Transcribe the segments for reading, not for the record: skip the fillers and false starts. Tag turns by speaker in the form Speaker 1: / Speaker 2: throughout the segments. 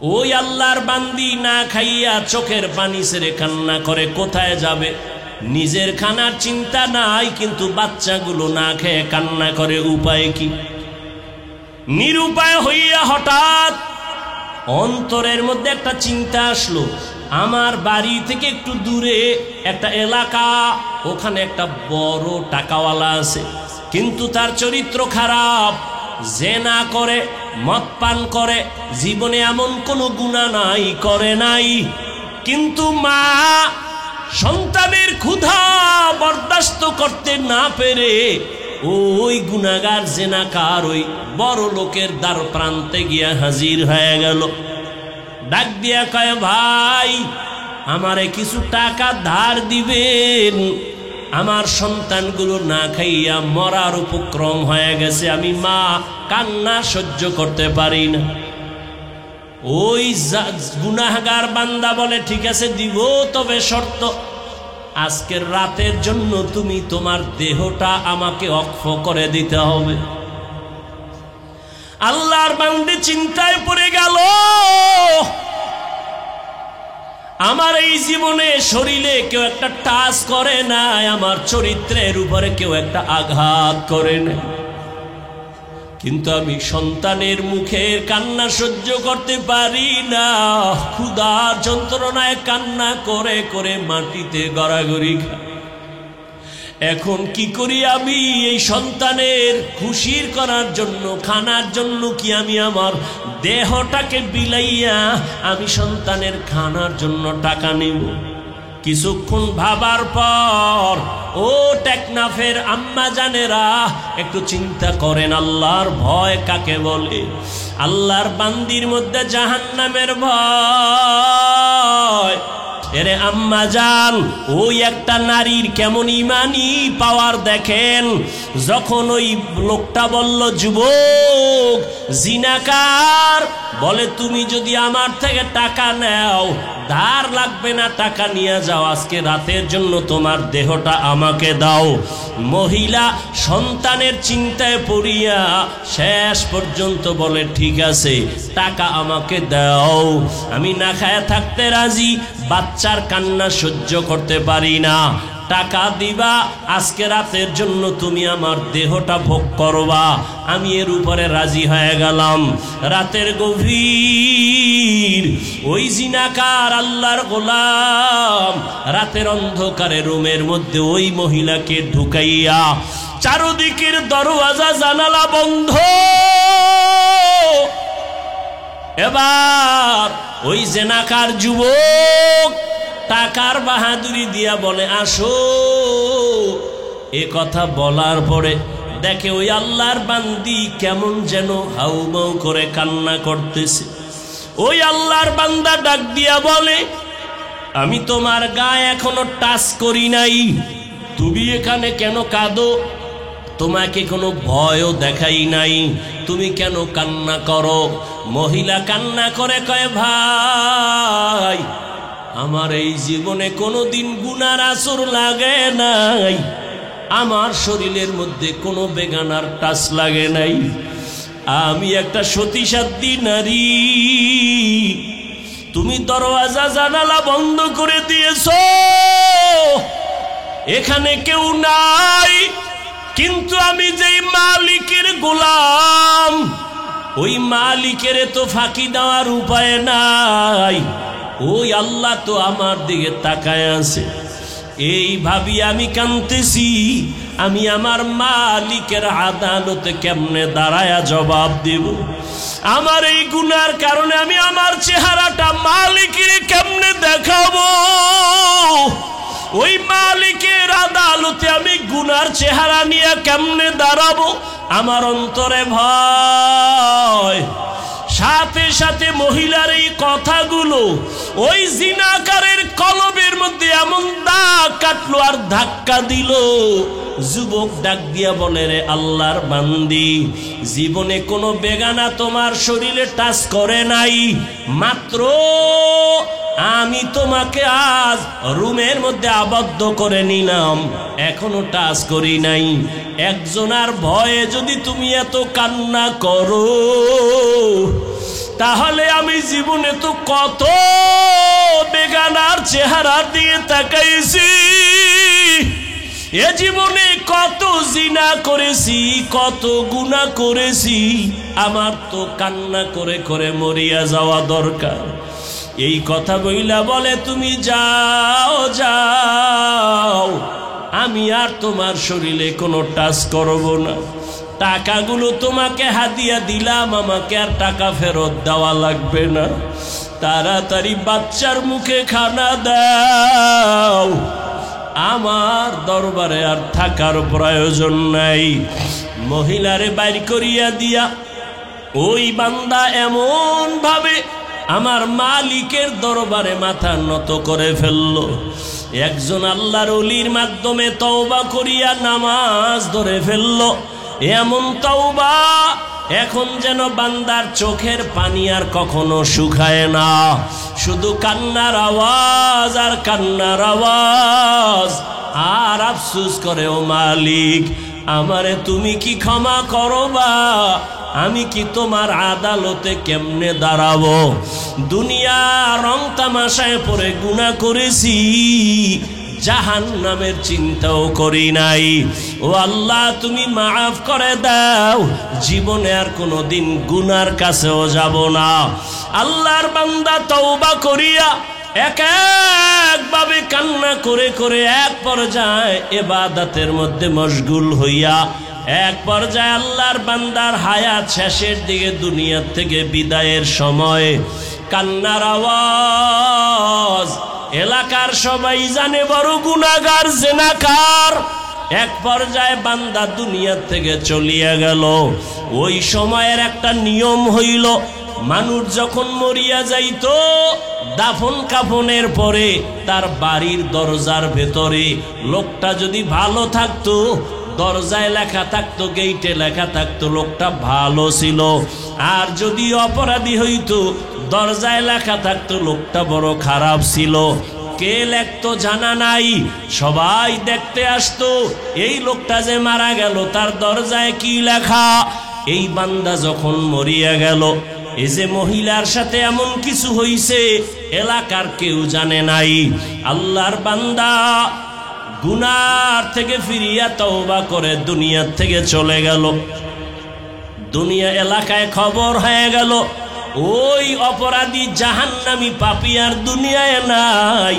Speaker 1: ওই আল্লাহর বান্দি না খাইয়া চোখের পানি ছেড়ে কান্না করে, কোথায় যাবে? নিজের খানার চিন্তা নাই, কিন্তু বাচ্চাগুলো না খেয়ে কান্না করে, উপায় কি? নিরুপায় হইয়া হঠাৎ অন্তরের মধ্যে একটা চিন্তা আসলো, আমার বাড়ি থেকে একটু দূরে একটা এলাকা, ওখানে একটা বড় টাকাওয়ালা আছে, কিন্তু তার চরিত্র খারাপ, জেনা করে, মদ পান করে, জীবনে এমন কোনো গুনাহ নাই, করে নাই। কিন্তু মা সন্তানের ক্ষুধা বরদাস্ত করতে না পেরে ওই গুনাহগার জেনাকার ওই বড় লোকের দ্বার প্রান্তে গিয়া হাজির হয়ে গেল। ডাক দিয়া কয়, ভাই আমারে কিছু টাকা ধার দিবেন, আমার সন্তানগুলো না খাইয়া মরার উপক্রম হয়ে গেছে, আমি মা কান্না সহ্য করতে পারি না। ওই গুনাহগার বান্দা বলে, ঠিক আছে দিব, তবে শর্ত, আজকের রাতের জন্য তুমি তোমার দেহটা আমাকে অক্ষ করে দিতে হবে। আল্লাহর বান্দা চিন্তায় পড়ে গেল, আমার এই জীবনে শরীরে কেউ একটা টাচ করে নাই, আমার চরিত্রের উপরে কেউ একটা আঘাত করে নাই, কিন্তু আমি সন্তানের মুখের কান্না সহ্য করতে পারি না, ক্ষুধার যন্ত্রণায় কান্না করে করে মাটিতে গড়াগড়ি খাই। এখন কি করি আমি? এই সন্তানের খুশির করার জন্য, খানার জন্য কি আমি আমার দেহটাকে বিলাইয়া আমি সন্তানের খানার জন্য টাকা নিব? কিছুক্ষণ ভাবার পর ও টেকনাফের আম্মা জানেরা একটু চিন্তা করেন, আল্লাহর ভয় কাকে বলে? আল্লাহর বান্দির মধ্যে জাহান্নামের ভয়। এরে আম্মা জান, ওই একটা নারীর কেমন ইমানি পাওয়ার দেখেন, যখন ওই লোকটা বলল, যুবক জিনাকার, বলে তুমি যদি আমার থেকে টাকা নাও, ধার লাগবে না, টাকা নিয়ে যাও, আজকে রাতের জন্য তোমার দেহটা আমাকে দাও। মহিলা সন্তানের চিন্তায় পড়িয়া শেষ পর্যন্ত বলে, ঠিক আছে টাকা আমাকে দাও, আমি না খায়া থাকতে রাজি, বাচ্চার কান্না সহ্য করতে পারি না, টাকা দিবা, আজকে রাতের জন্য তুমি আমার দেহটা ভোগ করবা। আমি এর উপরে রাজি হয়ে গেলাম। রাতের গভীর ওই জিনাকার আল্লাহর গোলাম রাতের অন্ধকারে রুমের মধ্যে ওই মহিলাকে ঢুকাইয়া, চারদিকের দরওয়াজা জানালা বন্ধ, এবার ওই জিনাকার যুবক টাকার বাহাদুরি দিয়া বলে, আসো। এ কথা বলার পরে দেখে ওই আল্লাহর বান্দি কেমন যেন হাউমাউ করে কান্না করতেছে। ওই আল্লাহর বান্দা ডাক দিয়া বলে, আমি তোমার গায়ে এখনো টাচ করি নাই, তুমি এখানে কেন কাঁদো? তোমাকে কোনো ভয়ও দেখাই নাই, তুমি কেন কান্না করো? মহিলা কান্না করে কয়, ভাই আমার এই জীবনে কোনোদিন গুনার আসর লাগে নাই, আমার শরীরের মধ্যে কোনো বেগানার টাচ লাগে নাই, আমি একটা সতীসাধ্যী নারী, তুমি দরওয়াজা জানালা বন্ধ করে দিয়েছো, এখানে কেউ নাই, কিন্তু আমি যেই মালিকের গোলাম, ওই মালিকের তো ফাঁকি দেওয়ার উপায় নাই, ওই আল্লাহ তো আমার দিকে তাকায় আছে। এই ভাবি আমি কাঁদতেছি, আমি আমার মালিকের আদালতে কেমনে দাঁড়ায়া জবাব দেব? আমার এই গুনার কারণে আমি আমার চেহারাটা মালিকের কেমনে দেখাবো? ওই মালিকের আদালতে আমি গুনার চেহারা নিয়ে কেমনে দাঁড়াবো? আমার অন্তরে ভয়। সাথে সাথে মহিলার এই কথাগুলো ওই জিনাকারের কলবের মধ্যে এমন দাগ কাটলো আর ধাক্কা দিল। যুবক ডাক দিয়া বলে, রে আল্লাহর বান্দি, জীবনে কোনো বেগানা তোমার শরীরে টাচ করে নাই, মাত্র আমি তোমাকে আজ রুমের মধ্যে আবদ্ধ করে নিলাম, এখনো টাচ করি নাই। একজনার ভয়ে যদি তুমি এত কান্না করো, তাহলে আমি জীবনে তো কত বেগানার চেহারা দিয়ে তাকাইছি, এ জীবনে কত জিনা করেছি, কত গুনাহ করেছি, আমার তো কান্না করে করে মরিয়া যাওয়া দরকার। এই কথা বইলা বলে তুমি যাও যাও, আমি আর তোমার শরীরে কোনো টাচ করব না, টাকাগুলো তোমাকে হাদিয়া দিলাম, আমাকে আর টাকা ফেরত দেওয়া লাগবে না, তাড়াতাড়ি বাচ্চার মুখে খানা দাও, আমার দরবারে আর থাকার প্রয়োজন নাই। মহিলারে বাইর করিয়া দিয়া ওই বান্দা এমন ভাবে আমার মালিকের দরবারে মাথা নত করে ফেলল। একজন আল্লাহর ওলির মাধ্যমে তওবা করিয়া নামাজ ধরে ফেলল, এমন তওবা এখন যেন বান্দার চোখের পানি আর কখনো শুকায় না, শুধু কান্নার আওয়াজ আর কান্নার আওয়াজ। আর আফসোস করে, ও মালিক, আমারে তুমি কি ক্ষমা করবা? আমি কি তোমার আদালতে কেমনে দাঁড়াবো? দুনিয়া রং তামাশায় পড়ে গুনাহ করেছি, জাহান্নামের চিন্তাও করি নাই। ও আল্লাহ, তুমি মাফ করে দাও, জীবনে আর কোনোদিন গুনার কাছেও যাব না। আল্লাহর বান্দা তওবা করিয়া এক একভাবে কান্না করে করে এক পর্যায়ে ইবাদতের মধ্যে মশগুল হইয়া এক পর্যায়ে আল্লাহর বান্দার হায়াত শেষের দিকে দুনিয়া থেকে বিদায়ের সময় কান্নার আওয়াজ এলাকার সবাই জানে বড় গুনাহগার, জিনাকার। এক পর্যায়ে বান্দা দুনিয়া থেকে চলিয়া গেল। ওই সময়ের একটা নিয়ম হইল, মানুষ যখন মরিয়া যাইত, দাফন কাফনের পরে তার বাড়ির দরজার ভেতরে লোকটা যদি ভালো থাকতো, দরজায় লেখা থাকতো, গেইটে লেখা থাকতো লোকটা ভালো ছিল, আর যদি অপরাধী হইতো দরজায় লেখা থাকতো লোকটা বড় খারাপ ছিল। কে লেখতো জানা নাই, সবাই দেখতে আসতো এই লোকটা যে মারা গেল তার দরজায় কি লেখা। এই বান্দা যখন মরিয়া গেল, এই যে মহিলার সাথে এমন কিছু হইছে এলাকার কেউ জানে নাই। আল্লাহর বান্দা গুনার থেকে ফিরিয়া তওবা করে দুনিয়া থেকে চলে গেল। দুনিয়া এলাকায় খবর হয়ে গেল ওই অপরাধী জাহান্নামী পাপী আর দুনিয়ায় নাই।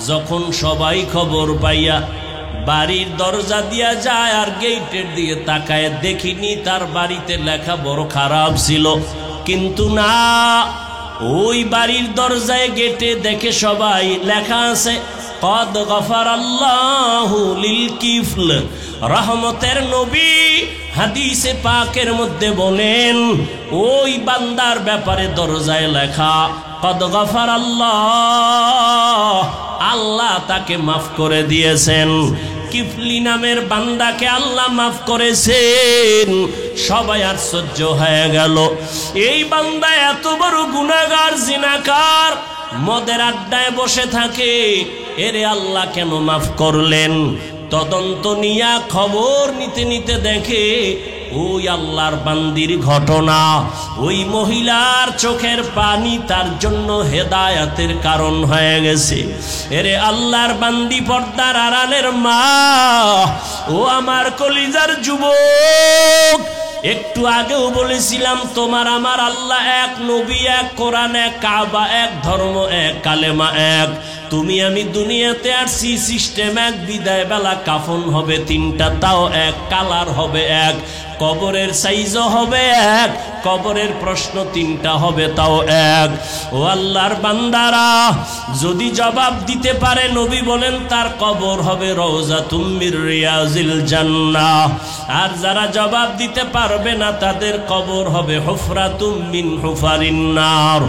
Speaker 1: যখন সবাই খবর পাইয়া বাড়ির দরজা দিয়া যায় আর গেটের দিকে তাকায়, দেখিনি তার বাড়িতে লেখা বড় খারাপ ছিল, কিন্তু না, ওই বাড়ির দরজায় গেটে দেখে সবাই লেখা আছে কদ গফারাল্লাহু লিল কিফল। রহমতের নবী হাদিসে পাকের মধ্যে বলেন, ওই বান্দার ব্যাপারে দরজায় লেখা কদ গফারাল্লাহ, আল্লাহ তাকে মাফ করে দিয়েছেন। কিফলি নামের বান্দাকে আল্লাহ মাফ করেছেন। সবাই আশ্চর্য হয়ে গেল, এই বান্দা এত বড় গুনাহগার, জিনাকার, মদের আড্ডায় বসে থাকে, এরে আল্লাহ কেন মাফ করলেন? তদন্ত নিয়া খবর নিতে নিতে দেখে ওই আল্লাহর বান্দির ঘটনা, ওই মহিলার চোখের পানি তার জন্য হেদায়েতের কারণ হয়ে গেছে। এরে আল্লাহর বান্দি, পর্দার আড়ালের মা, ও আমার কলিজার যুবক, একটু আগেও বলেছিলাম তোমার আমার আল্লাহ এক, নবী এক, কোরআন এক, কাবা এক, ধর্ম এক, কালেমা এক। তুমি আমি দুনিয়াতে আসছি, সিস্টেম এক, বিদায় বেলা কাফন হবে তিনটা, তাও এক, কালার হবে এক, কবরের সাইজও হবে এক, কবরের প্রশ্ন তিনটা হবে তাও এক। ও আল্লাহর বান্দারা, যদি জবাব দিতে পারে নবী বলেন তার কবর হবে রওজাতুম মির রিয়াজিল জান্নাহ, আর যারা জবাব দিতে পারবে না তাদের কবর হবে হুফরাতুম মিন হুফারিন নার।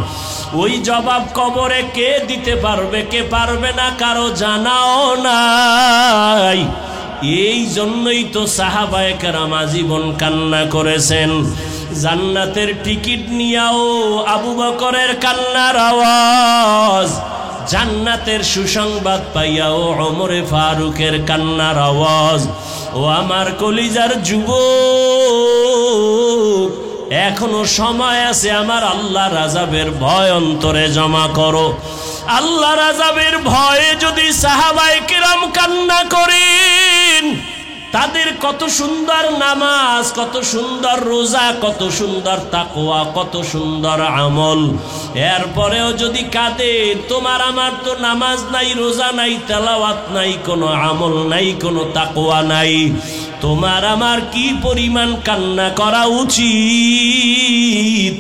Speaker 1: ওই জবাব কবরে কে দিতে পারবে, কে পারবে না, কারো জানাও নাই। এই জন্যই তো সাহাবায়ে কেরাম আজীবন কান্না করেছেন। জান্নাতের টিকিট নিয়াও আবু বকরের কান্নার আওয়াজ, জান্নাতের সুসংবাদ পাইয়াও ওমরে ফারুকের কান্নার আওয়াজ। ও আমার কলিজার যুবক, এখনো সময় আছে, আমার আল্লাহর আযাবের ভয় অন্তরে জমা করো। আল্লাহর আযাবের ভয়ে যদি সাহাবায়ে কেরাম কান্না করেন, তাদের কত সুন্দর নামাজ, কত সুন্দর রোজা, কত সুন্দর তাকওয়া, কত সুন্দর আমল, এরপরেও যদি কাঁদেন, তোমার আমার তো নামাজ নাই, রোজা নাই, তেলাওয়াত নাই, কোনো আমল নাই, কোনো তাকওয়া নাই, তোমার আমার কি পরিমাণ কান্না করা উচিত।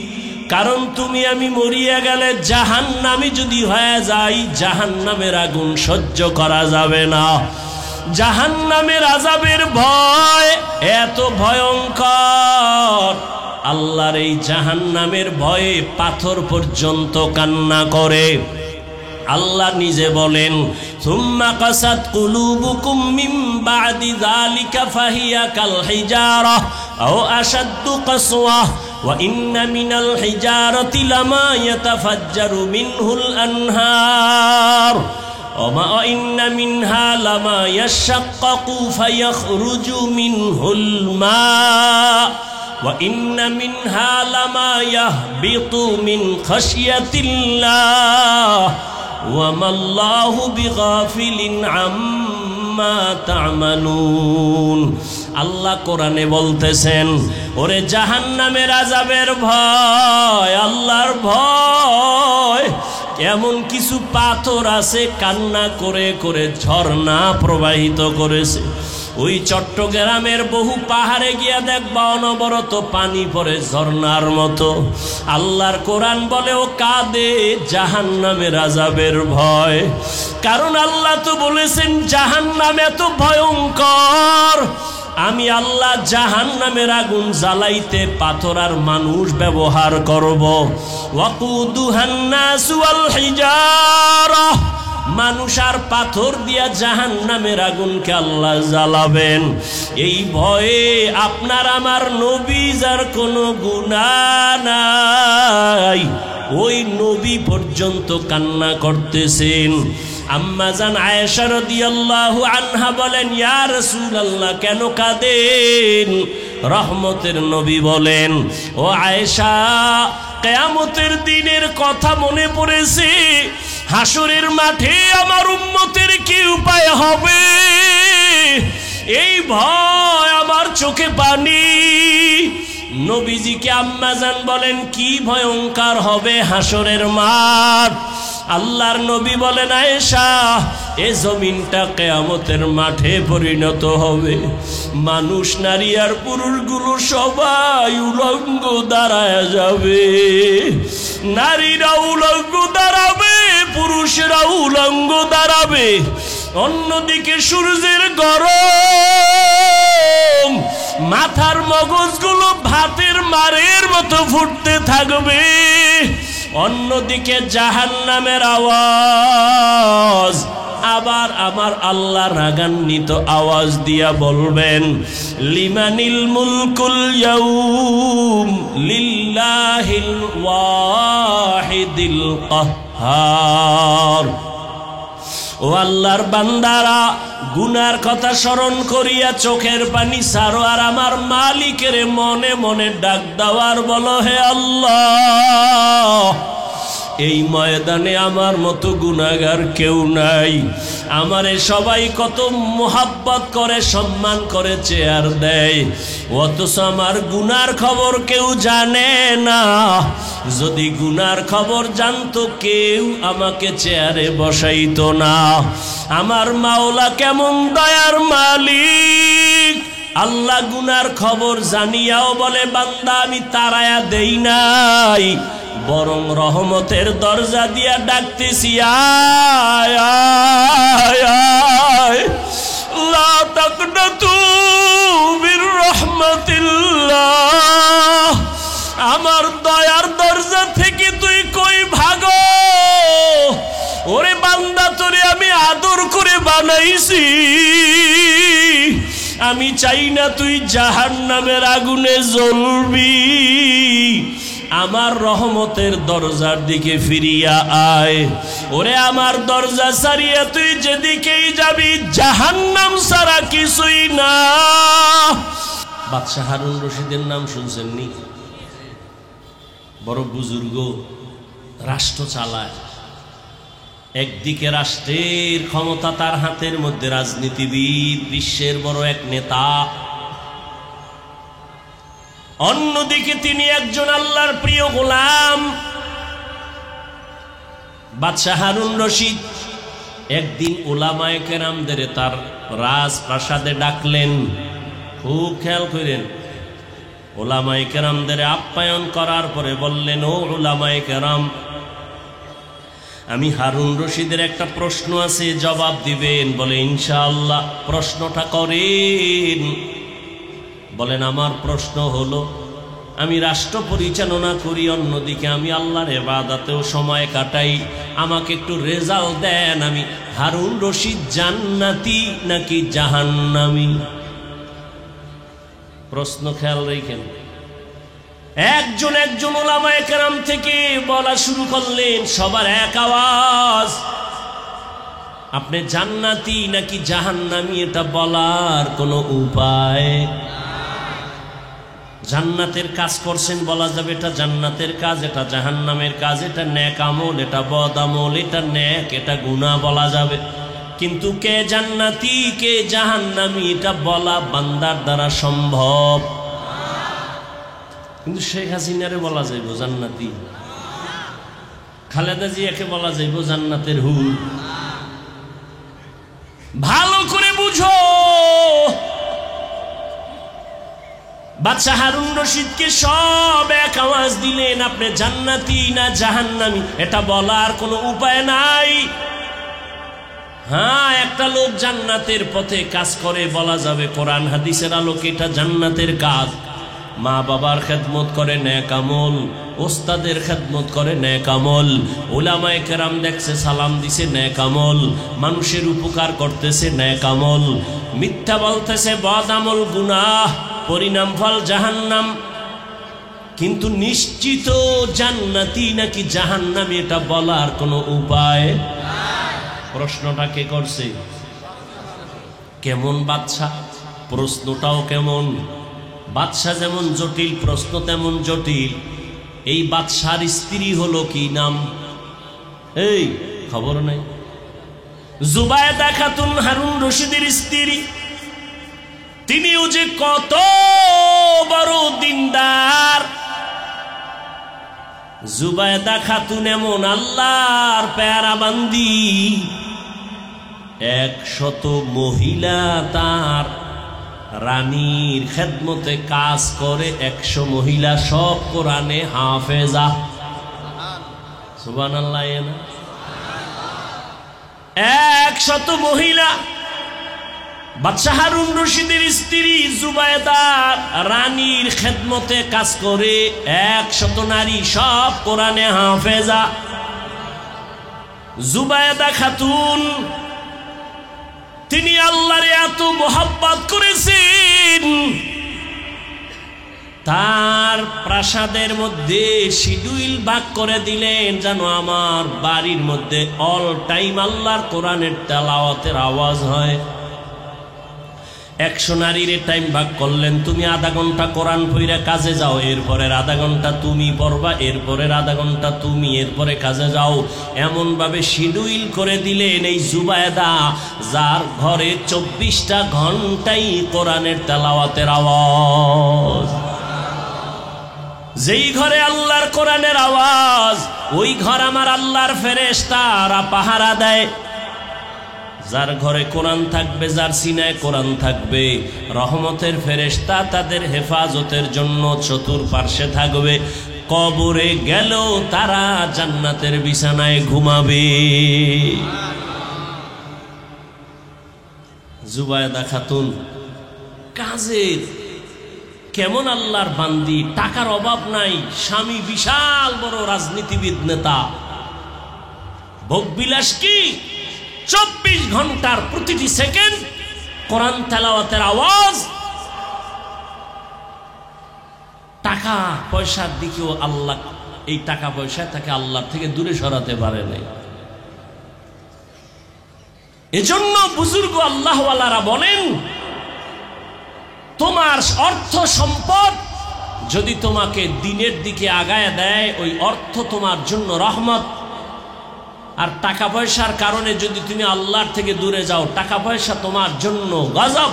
Speaker 1: কারণ তুমি আমি মরিয়া গেলে জাহান্নামী যদি হয়ে যাই, জাহান্নামের আগুন সহ্য করা যাবে না। জাহান্নামের আযাবের ভয় এত ভয়ঙ্কর, আল্লাহর এই জাহান্নামের ভয়ে পাথর পর্যন্ত কান্না করে। আল্লাহ নিজে বলেন, সুম্মা কাসাত কুলুবুকুম মিন বাদি যালিকা ফাহিয়া কাল হিজারাহ আও আশাদ্দু কাসওয়া ওয়া ইন্না মিনাল হিজারাতি লামা ইয়াতাফাজ্জারু মিনহুল আনহার ওয়া ইন্না মিনহা লামা ইয়াশাক্কাকু ফায়াখরুজু মিনহুল মা ওয়া ইন্না মিনহা লামা ইয়াহবিতু মিন খাশিয়াতিল্লাহ ওয়া মাল্লাহু বিগাফিলিন আম্মা তা'মালুন। আল্লাহ কোরআনে বলতেছেন, ওরে জাহান্নামের আযাবের ভয়, আল্লাহর ভয়, এমন কিছু পাথর আছে কান্না করে করে ঝর্ণা প্রবাহিত করেছে। ওই চট্টগ্রামের বহু পাহাড়ে গিয়া দেখবা অনবরত পানি পড়ে ঝর্ণার মতো। আল্লাহর কোরআন বলে ও কাঁদে জাহান্নামের আযাবের ভয়। কারণ আল্লাহ তো বলেছেন জাহান্নাম এত ভয়ঙ্কর, আমি আল্লাহ জাহান্নামের আগুন জ্বালাইতে পাথর আর মানুষ ব্যবহার করব। ওয়াকুদুহান নাসু ওয়াল হিজারাহ, মানুষ আর পাথর দিয়া জাহান্নামের আগুনকে আল্লাহ জ্বালাবেন। এই ভয়ে আপনার আমার নবী যার কোনো গুনাহ নাই, ওই নবী পর্যন্ত কান্না করতেছেন। আম্মা জান আয়েশা রাদিয়াল্লাহু আনহা বলেন, ইয়া রাসূলুল্লাহ কেন কাঁদেন? রহমতের নবী বলেন, ও আয়েশা, কিয়ামতের দিনের কথা মনে পড়েছে, হাসরের মাঠে আমার উম্মতের কি উপায় হবে, এই ভয় আমার চোখে পানি। নবীজিকে আম্মা জান বলেন, কি ভয়ঙ্কর হবে হাসরের মাঠ? আল্লাহর নবী বলেন, আয়েশা, এ জমিনটা কিয়ামতের মাঠে পরিণত হবে। মানুষ, নারী আর পুরুষগুলো সবাই উলঙ্গ দাঁড়ায় যাবে। নারীরা উলঙ্গ দাঁড়াবে, পুরুষেরা উলঙ্গ দাঁড়াবে। অন্যদিকে সূর্যের গরম, মাথার মগজগুলো ভাতের মারের মতো ফুটতে থাকবে। অন্যদিকে জাহান্নামের আওয়াজ, আবার আমার আল্লাহ রাগান্বিত আওয়াজ দিয়া বলবেন, লিমানিল মুলকুল ইয়াউম লিল্লাহিল ওয়াহিদিল কাহ্হার। ও আল্লাহর বান্দারা, গুনার কথা স্মরণ করিয়া চোখের পানি ছাড়ো, আর আমার মালিকের মনে মনে ডাক দেওয়ার বলো, হে আল্লাহ, এই ময়দানে আমার মতো গুনাহগার কেউ নাই। আমারে সবাই কত মোহাব্বত করে, সম্মান করে, চেয়ার দেয়, অথচ আমার গুনার খবর কেউ জানে না। যদি গুনার খবর জানতো কেউ আমাকে চেয়ারে বসাইতো না। আমার মাওলা কেমন দয়ার মালিক, আল্লাহ গুনার খবর জানিয়াও বলে, বান্দা আমি তাড়ায়া দেই নাই, বরং রহমতের দরজা দিয়া ডাকতেছি, আয় আয় আয়, লা তাকনাতু মির রাহমাতিল্লাহ, আমার দয়ার দরজা থেকে তুই কই ভাগো। ওরে বান্দা, তোরে আমি আদর করে বানাইছি, আমি চাই না তুই জাহান্নামের আগুনে জ্বলবি। আমার রহমতের দরজার দিকে ফিরিয়া আয়। ওরে আমার দরজা ছাড়িয়া তুই যেদিকেই যাবি, জাহান্নাম ছাড়া কিছুই না। বাদশাহ হারুন রশিদের নাম শুনছেন নি? বড় বুজুর্গ, রাষ্ট্র চালায়। একদিকে রাষ্ট্রের ক্ষমতা তার হাতের মধ্যে, রাজনীতিবিদ, বিশ্বের বড় এক নেতা, অন্যদিকে তিনি একজন আল্লাহর প্রিয় গোলাম। বাদশাহ হারুন রশিদ একদিন উলামায়ে কেরামদের তার রাজপ্রাসাদে ডাকলেন। খুব খেয়াল করেন, উলামায়ে কেরামদের আপ্যায়ন করার পরে বললেন, ও উলামায়ে কেরাম, আমি হারুন রশিদের একটা প্রশ্ন আছে, জবাব দিবেন? বলে, ইনশাআল্লাহ। প্রশ্নটা করেন। বলেন, আমার প্রশ্ন হলো, আমি রাষ্ট্র পরিচালনা করি, অন্যদিকে আমি আল্লাহর ইবাদতেও সময় কাটাই, আমাকে একটু রেজাল্ট দেন, আমি হারুন রশিদ জান্নাতি নাকি জাহান্নামী? প্রশ্ন খেয়াল রেখেন। একজন একজন উলামায়ে কেরাম থেকে বলা শুরু করলেন, সবার এক আওয়াজ, আপনি জান্নাতি নাকি জাহান্নামী এটা বলার কোনো উপায়? জান্নাতের কাজ করছেন, বলা যাবে এটা জান্নাতের কাজ, এটা জাহান্নামের কাজ, এটা নেক আমল, এটা বদ আমল, এটা নেক, এটা গুনাহ বলা যাবে। কিন্তু কে জান্নাতি কে জাহান্নামী এটা বলা বান্দার দ্বারা সম্ভব। কিন্তু শেখ হাসিনারে বলা যাইব জান্নাতি, খালেদা জিয়াকে বলা যাইব জান্নাতের হুর। ভালো করে বুঝো, বাদশাহ হারুন রশিদকে সব এক আওয়াজ দিলেন, আপনি জান্নাতি না জাহান্নামী এটা বলার কোনো উপায় নাই। হ্যাঁ, একটা লোক জান্নাতের পথে কাজ করে, বলা যাবে কোরআন হাদিসের আলোকে এটা জান্নাতের কাজ। মা বাবার খেদমত করে নেক আমল, ওস্তাদের খেদমত করে নেক আমল, উলামায়ে কেরাম দেখছে সালাম দিছে নেক আমল, মানুষের উপকার করতেছে নেক আমল, মিথ্যা বলতেছে বদ আমল গুনাহ, পরিণাম ফল জাহান্নাম। কিন্তু নিশ্চিত জান্নাতি নাকি জাহান্নামী এটা বলার কোনো উপায়? প্রশ্নটা কে করছে? কেমন বাদশাহ, প্রশ্নটাও কেমন। বাদশাহ যেমন জটিল, প্রশ্ন তেমন জটিল। এই বাদশার স্ত্রী হলো কি নাম? এই খবর নাই? জুবায়েদা খাতুন হারুন রশিদের স্ত্রী। তিনিও যে কত বড় দিনদার। জুবায়েদা খাতুন এমন আল্লাহর পেয়ারা বান্দি, 100 মহিলা তার রানীর খেদমতে কাজ করে, 100 মহিলা সব কোরআনে হাফেজা। সুবহানাল্লাহ। 100 মহিলা। বাদশাহ হারুন রশিদের স্ত্রী জুবায়েদা রানীর খেদমতে কাজ করে, 100 নারী সব কোরআনে হাফেজা। জুবায়েদা খাতুন তিনি আল্লাহরে এত মোহাব্বত করেছেন, তার প্রাসাদের মধ্যে শিডিউল ভাগ করে দিলেন, যেন আমার বাড়ির মধ্যে অল টাইম আল্লাহর কোরআনের তেলাওয়াতের আওয়াজ হয়। 100 নারীর টাইম ভাগ করলেন, তুমি আধা ঘন্টা কোরআন পড়ে কাজে যাও, এরপরের আধা ঘন্টা তুমি পড়বা, এরপরের আধা ঘন্টা তুমি, এরপরে কাজে যাও। এমন ভাবে শিডিউল করে দিলেন এই জুবায়েদা, যার ঘরে 24টা ঘন্টাই কোরআনের তেলাওয়াতের আওয়াজ। যেই ঘরে আল্লাহর কোরআনের আওয়াজ, ওই ঘর আমার আল্লাহর ফেরেশতারা পাহারা দেয়। যার ঘরে কোরআন থাকবে, যার সিনায় কোরআন থাকবে, রহমতের ফেরেশতা তাদের হেফাজতের জন্য চতুর্পার্শ্বে থাকবে। কবরে গেলেও তারা জান্নাতের বিছানায় ঘুমাবে। জুবায়েদা খাতুন কাজের কেমন আল্লাহর বান্দি, টাকার অভাব নাই, স্বামী বিশাল বড় রাজনীতিবিদ নেতা, ভোগবিলাস কি 24 ঘন্টার প্রতিটি সেকেন্ড কোরআন তেলাওয়াতের আওয়াজ। টাকা পয়সার দিকেও আল্লাহ, এই টাকা পয়সা তাকে আল্লাহর থেকে দূরে সরাতে পারে নাই। এজন্য বুজুর্গ আল্লাহওয়ালারা বলেন, তোমার অর্থ সম্পদ যদি তোমাকে দিনের দিকে আগায় দেয় ওই অর্থ তোমার জন্য রহমত। আর টাকা পয়সার কারণে যদি তুমি আল্লাহর থেকে দূরে যাও, টাকা পয়সা তোমার জন্য গজব।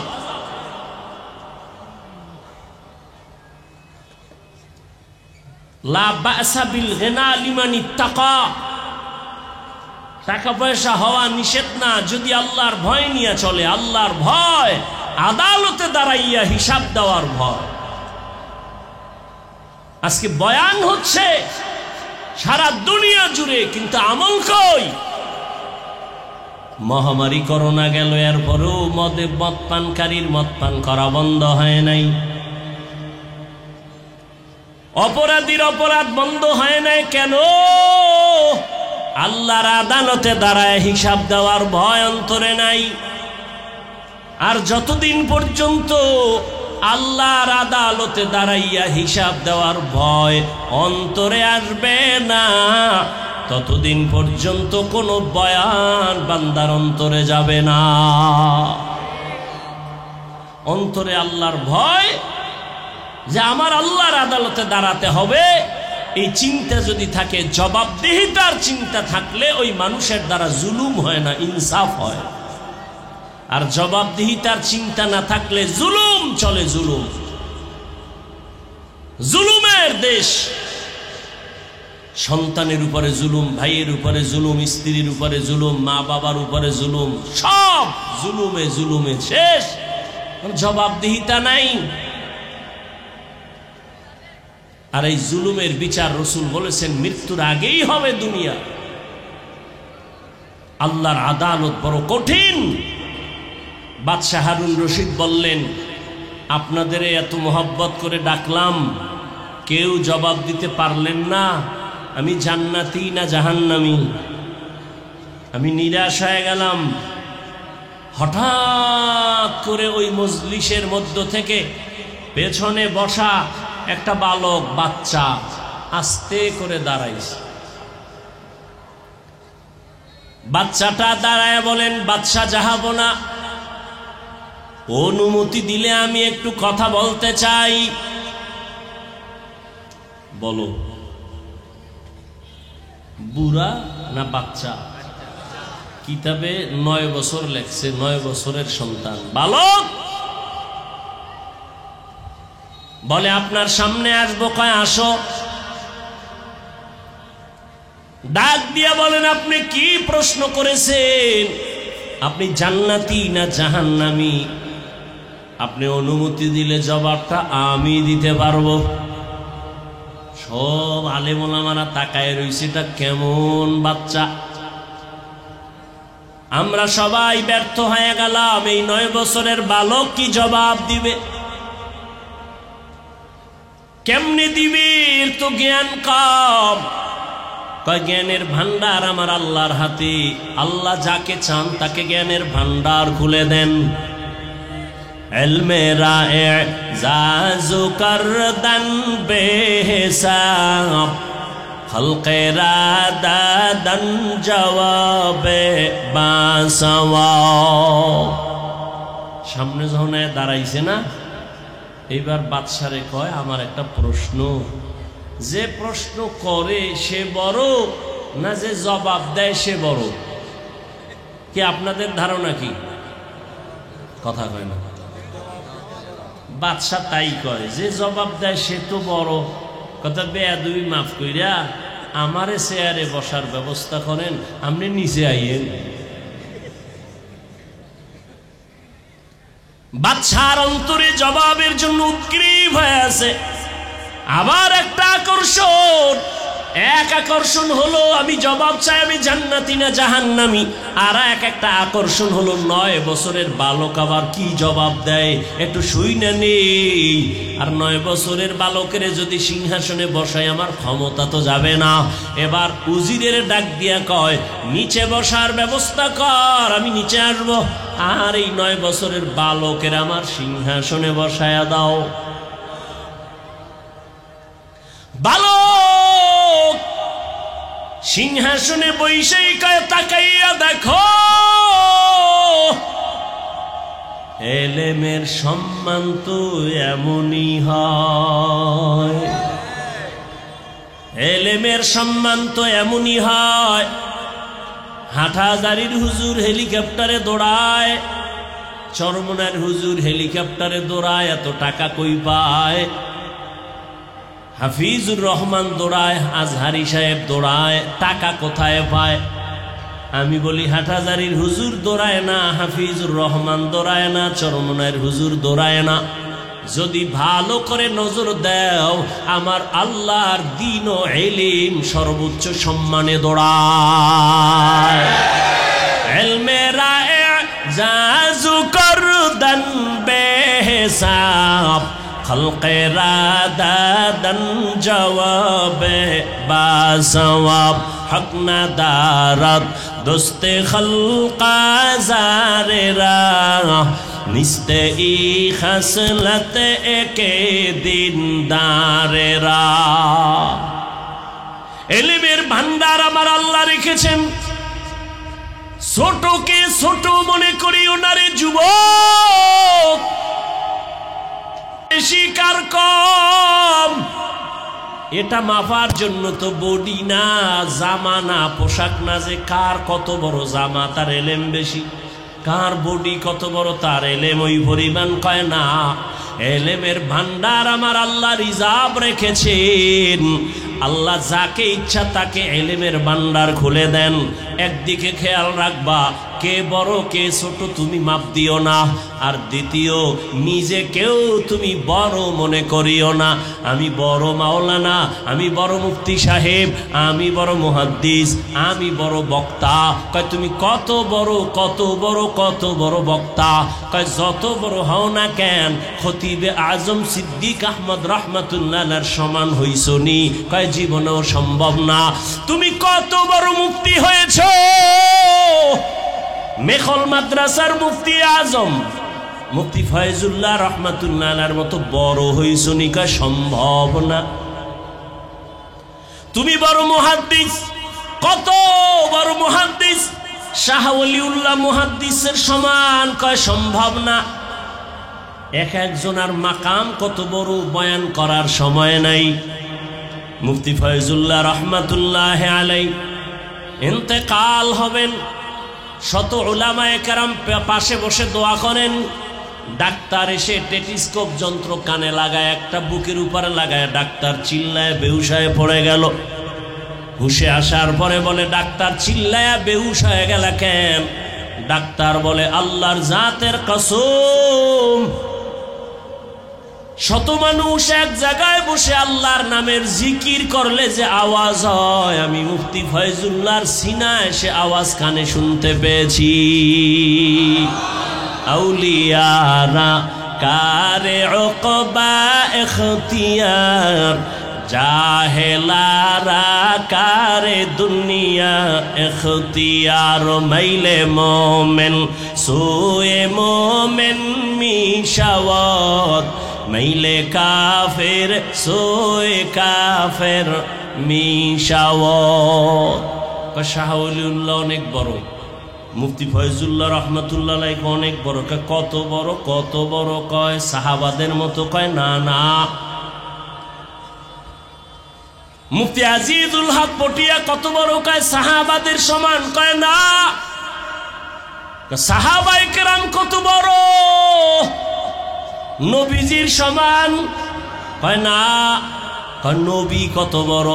Speaker 1: লা বা'সা বিল গিনা লিমান ইত্তাকা, টাকা পয়সা হওয়া নিষেধ না যদি আল্লাহর ভয় নিয়ে চলে। আল্লাহর ভয়, আদালতে দাঁড়াইয়া হিসাব দেওয়ার ভয়। আজকে বয়ান হচ্ছে সারা দুনিয়া জুড়ে, কিন্তু আমল কই? মহামারী করোনা গেল, এরপরেও মদ পানকারীর মদ পান করা বন্ধ হয় নাই, অপরাধীর অপরাধ বন্ধ হয় নাই। কেন? আল্লাহর আদালতে দাঁড়ায় হিসাব দেওয়ার ভয় অন্তরে নাই। আর যতদিন পর্যন্ত আল্লাহর আদালতে দাঁড়াইয়া হিসাব দেওয়ার ভয় অন্তরে আসবে না, ততদিন পর্যন্ত কোনো বয়ান বান্দার অন্তরে যাবে না। অন্তরে আল্লাহর ভয়, যে আমার আল্লাহর আদালতে দাঁড়াতে হবে, এই চিন্তা যদি থাকে, জবাবদিহিতার চিন্তা থাকলে ওই মানুষের দ্বারা জুলুম হয় না, ইনসাফ হয়। আর জবাবদিহিতার চিন্তা না থাকলে জুলুম চলে, জুলুম, জুলুমের দেশ। সন্তানের উপরে জুলুম, ভাইয়ের উপরে জুলুম, স্ত্রীর উপরে জুলুম, মা বাবার উপরে জুলুম, সব জুলুমে জুলুমে শেষ। জবাবদিহিতা নাই। আর এই জুলুমের বিচার রাসূল বলেছেন মৃত্যুর আগেই হবে দুনিয়া। আল্লাহর আদালত বড় কঠিন। বাদশাহ হারুন রশিদ বললেন, আপনাদের এত মোহব্বত করে ডাকলাম, কেউ জবাব দিতে পারলেন না, আমি জান্নাতি না জাহান্নামী। আমি নিরাশ হয়ে গেলাম। হঠাৎ করে ওই মজলিসের মধ্য থেকে পেছনে বসা একটা বালক বাচ্চা আস্তে করে দাঁড়াইছে। বাচ্চাটা দাঁড়ায় বলেন, বাদশাহ জাহাপনা, অনুমতি দিলে আমি একটু কথা বলতে চাই। বলো। বুড়া না বাচ্চা? কিতাবে 9 বছর লেখছে, 9 বছরের সন্তান, বালক। বলে আপনার সামনে আসবো, কয় আসো। ডাক দিয়া বলেন, আপনি কি প্রশ্ন করেছেন? আপনি জান্নাতি না জাহান্নামী? আপনি অনুমতি দিলে জবাবটা আমি দিতে পারবো। সব আলেম ওলামারা তাকায় রইছে, এটা কেমন বাচ্চা। আমরা সবাই ব্যর্থ হয়ে গেলাম। এই 9 বছরের বালক কি জবাব দিবে? কেমনে দিবে? এর তো জ্ঞান কম। কয় জ্ঞানের ভান্ডার আমার আল্লাহর হাতে, আল্লাহ যাকে চান তাকে জ্ঞানের ভান্ডার খুলে দেন। ইলমে রায়ে জাজু করদান বেহিসাব, খলকে রাদাদান জবাবে বাসওয়াব। সামনে যখন দাঁড়াইছে না, এইবার বাদশারে কয়, আমার একটা প্রশ্ন। যে প্রশ্ন করে সে বড় না যে জবাব দেয় সে বড়? কি আপনাদের ধারণা কি? কথা কয় না। বাদশা তাই কয়, যে জবাব দেয় সে তো বড়। কথা বেয়াদবি মাফ কইরা আমারে চেয়ারে বসার ব্যবস্থা করেন, আপনি নিচে আইয়েন। বাদশার অন্তরে জবাবের জন্য উৎগ্রীব হয়ে আছে। আবার একটা আকর্ষণ, এক আকর্ষণ হলো আমি জবাব চাই, আমি জান্নাতি না জাহান্নামী। আর একটা আকর্ষণ হলো 9 বছরের বালক আবার কি জবাব দেয়, একটু শুইনা নেই। আর 9 বছরের বালকের যদি সিংহাসনে বসায় আমার ক্ষমতা তো যাবে না। এবার উজিরের ডাক দিয়া কয়, নিচে বসার ব্যবস্থা কর, আমি নিচে আসবো। আর এই 9 বছরের বালকের আমার সিংহাসনে বসায়া দাও। বালক সিংহাসনে বৈশেই কয়, তাকাইয়া দেখো এলেমের সম্মান তো এমনই হয়, এলেমের সম্মান তো এমনই হয়। হাটহাজারীর হুজুর হেলিকপ্টারে দৌড়ায়, চরমনার হুজুর হেলিকপ্টারে দৌড়ায়, এত টাকা কই পায়? হাফিজুর রহমান দৌড়ায়, আজহারি সাহেব দৌড়ায়, টাকা কোথায় পায়? আমি বলি হাটহাজারীর হুজুর দৌড়ায় না, হাফিজুর রহমান দৌড়ায় না, চরমনার হুজুর দৌড়ায় না। যদি ভালো করে নজর দাও, আমার আল্লাহর দ্বীন ও ইলম সর্বোচ্চ সম্মানে দৌড়ায়। ইলমেরা ইজাজু করদান বেহিসাব, খলকেরা দাদান জওয়াবে বাসওয়াব, হক না দারাত দোস্তে খলকা জারেরা, নিস্তে ই খাসলত একে দিনদারেরা। ইলমের ভান্ডার আমার আল্লাহ রেখেছেন। ছোটকে ছোট মনে করিও না রে যুবক, বেশি কার কম এটা মাপার জন্য তো বডি না, জামা না, পোশাক না, যে কার কত বড় জামা তার এলেম বেশি, কার বডি কত বড় তার এলেম ওই পরিমাণ কয় না। এলেমের ভান্ডার আমার আল্লাহ রিজার্ভ রেখেছেন। আল্লাহ যাকে ইচ্ছা তাকে এলেমের ভান্ডার খুলে দেন। একদিকে খেয়াল রাখবা, কে বড় কে ছোট তুমি মাপ দিও না। আর দ্বিতীয়, নিজেকেও তুমি বড় মনে করিও না। আমি বড় মাওলানা, আমি বড় মুফতি সাহেব, আমি বড় মুহাদ্দিস, আমি বড় বক্তা। কয় তুমি কত বড় কত বড় কত বড় বক্তা? কয় যত বড় হও না কেন, খতিবে আজম সিদ্দিক আহমদ রহমাতুল্লাহর সমান হইছনি? কয় জীবনেও সম্ভব না। তুমি কত বড় মুফতি হয়েছ, মেখল মাদ্রাসার মুফতি আজম মুফতি ফয়জুল্লাহ রহমাতুল্লাহর মতো বড় হইছনি? কয় সম্ভব না। তুমি বড় মুহাদ্দিস, কত বড় মুহাদ্দিস, শাহ ওলিউল্লাহ মুহাদ্দিসের সমান? কয় সম্ভব না। এক একজনের মাকাম কত বড়, বয়ান করার সময় নাই। মুফতি ফয়জুল্লাহ রহমাতুল্লাহ আলাইহি ইন্তেকাল হবেন, শত উলামায়ে কেরাম পাশে বসে দোয়া করেন। ডাক্তার এসে টেলিস্কোপ যন্ত্র কানে লাগায়, একটা বুকের উপরে লাগায়, ডাক্তার চিল্লায় বেহুশ হয়ে পড়ে গেল। হুশে আসার পরে বলে, ডাক্তার চিল্লায়া বেহুশ হয়ে গেল কেন? ডাক্তার বলে, আল্লাহর জাতের কসম, শত মানুষ এক জায়গায় বসে আল্লাহর নামের জিকির করলে যে আওয়াজ হয়, আমি মুফতি ফয়জুল্লাহর সিনায় সে আওয়াজ কানে শুনতে পেয়েছি। আউলিয়ারা কারে উকবা ইখতিয়ার, জাহেলারা কারে দুনিয়া ইখতিয়ার। মাইলে মোমেন সোয়ে মোমেন মিশাওয়াত, মাইলে কাফের সোয়ে কাফের মিশাওয়াত। শাহ ওলিউল্লাহ অনেক বড়, মুফতি ফয়জুল্লাহ রহমাতুল্লাহ আলাইহি অনেক বড়। কত বড় কত বড়? কয় সাহাবাদের মতো? কয় না না। মুফতি আজিজুল হক পটিয়া কত বড়? কয় সাহাবাদের সমান। কয় না। সাহাবায়ে কেরাম কত বড়? নবীজির সমান। কয় না। কয় নবী কত বড়?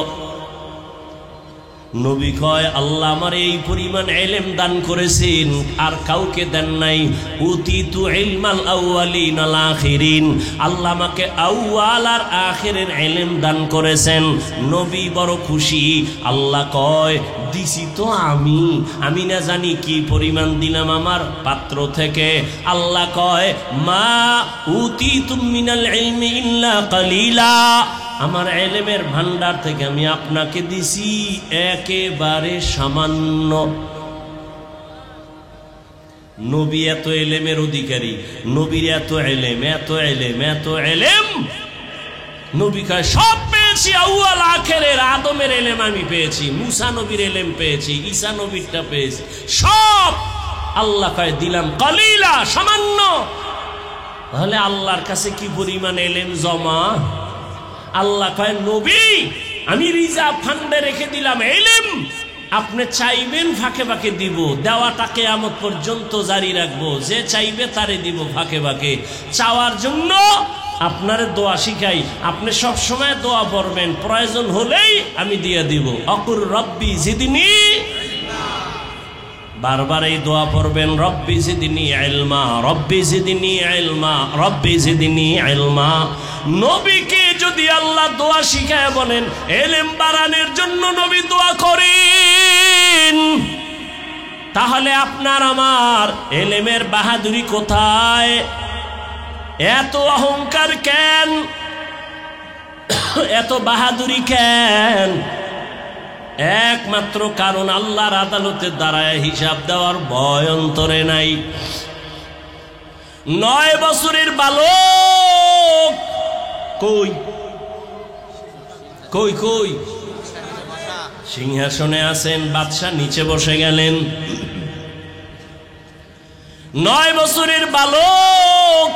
Speaker 1: নবী কয় আল্লাহ আমার এই পরিমাণ ইলম দান করেছেন, আর কাউকে দেন নাই। উতিতু ইলমাল আউয়ালিন আল আখিরিন, আল্লাহ আমাকে আউয়াল আর আখিরের ইলম দান করেছেন। নবী বড় খুশি। আল্লাহ কয় দিছি তো আমি না জানি কি পরিমাণ দিলাম আমার পাত্র থেকে। আল্লাহ কয় মা উতিতুম মিনাল ইলমি ইল্লা কালিলা, আমার ইলমের ভান্ডার থেকে আমি আপনাকে দিছি একেবারে সামান্য। নবী এত ইলমের অধিকারী, নবীর এত ইলম এত ইলম এত ইলম। নবী কয় সব পেয়েছি, আউয়াল আখিরের আদমের ইলম আমি পেয়েছি, মুসা নবীর ইলম পেয়েছি, ঈসা নবীরটা পেয়েছি, সব আল্লাহ কয় দিলাম কালিলা সামান্য। তাহলে আল্লাহর কাছে কি পরিমাণ এলেম জমা। আল্লাহ কয় নবী আমি রিজার্ভ ফান্ডে রেখে দিলাম এলেম, আপনি চাইবেন ফাঁকে ফাঁকে দিব, দেওয়াটা কিয়ামত পর্যন্ত জারি রাখবো, যে চাইবে তারে দিব ফাঁকে ফাঁকে। চাওয়ার জন্য আপনারে দোয়া শিখাই, আপনি সব সময় দোয়া পড়বেন, প্রয়োজন হলেই আমি দিয়ে দিব। অকুর রব্বি জিদনি, বারবার এই দোয়া পড়বেন, রব্বি জিদনি ইলমা, রব্বি জিদনি ইলমা, রব্বি জিদনি ইলমা। নবীকে যদি আল্লাহ দোয়া শিখায় বলেন এলেম বাড়ানোর জন্য নবী দোয়া করেন, তাহলে আপনার আমার এলেমের বাহাদুরি কোথায়? এত অহংকার কেন, এত বাহাদুরি কেন? একমাত্র কারণ আল্লাহর আদালতে দাঁড়ায় হিসাব দেওয়ার ভয় অন্তরে নাই। 9 বছরের বালক কই কই কই? সিংহাসনে আছেন, বাদশা নিচে বসে গেলেন। 9 বছরের বালক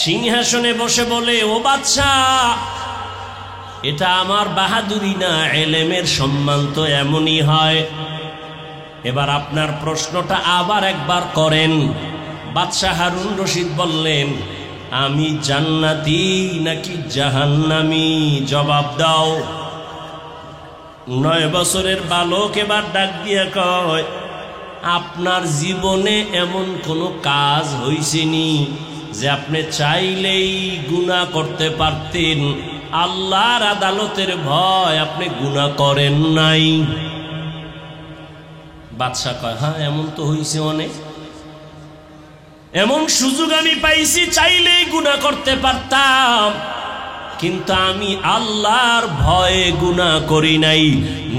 Speaker 1: সিংহাসনে বসে বলে, ও বাদশা, এটা আমার বাহাদুরি না, এলেমের সম্মান তো এমনই হয়। এবার আপনার প্রশ্নটা আবার একবার করেন। বাদশা হারুন রশিদ বললেন, আমি জান্নাতি নাকি জাহান্নামী, জবাব দাও। 9 বছরের বালক এবার ডাক দিয়ে কয়, আপনার জীবনে এমন কোনো কাজ হইছেনি যে আপনি চাইলেই গুনাহ করতে পারতেন, আল্লাহর আদালতের ভয় আপনি গুনাহ করেন নাই? বাদশা কয়, হ্যাঁ এমন তো হইছে অনেক, এমন সুযোগ আমি পাইছি, চাইলেই গুনাহ করতে পারতাম, কিন্তু আমি আল্লাহর ভয়ে গুনাহ করি নাই।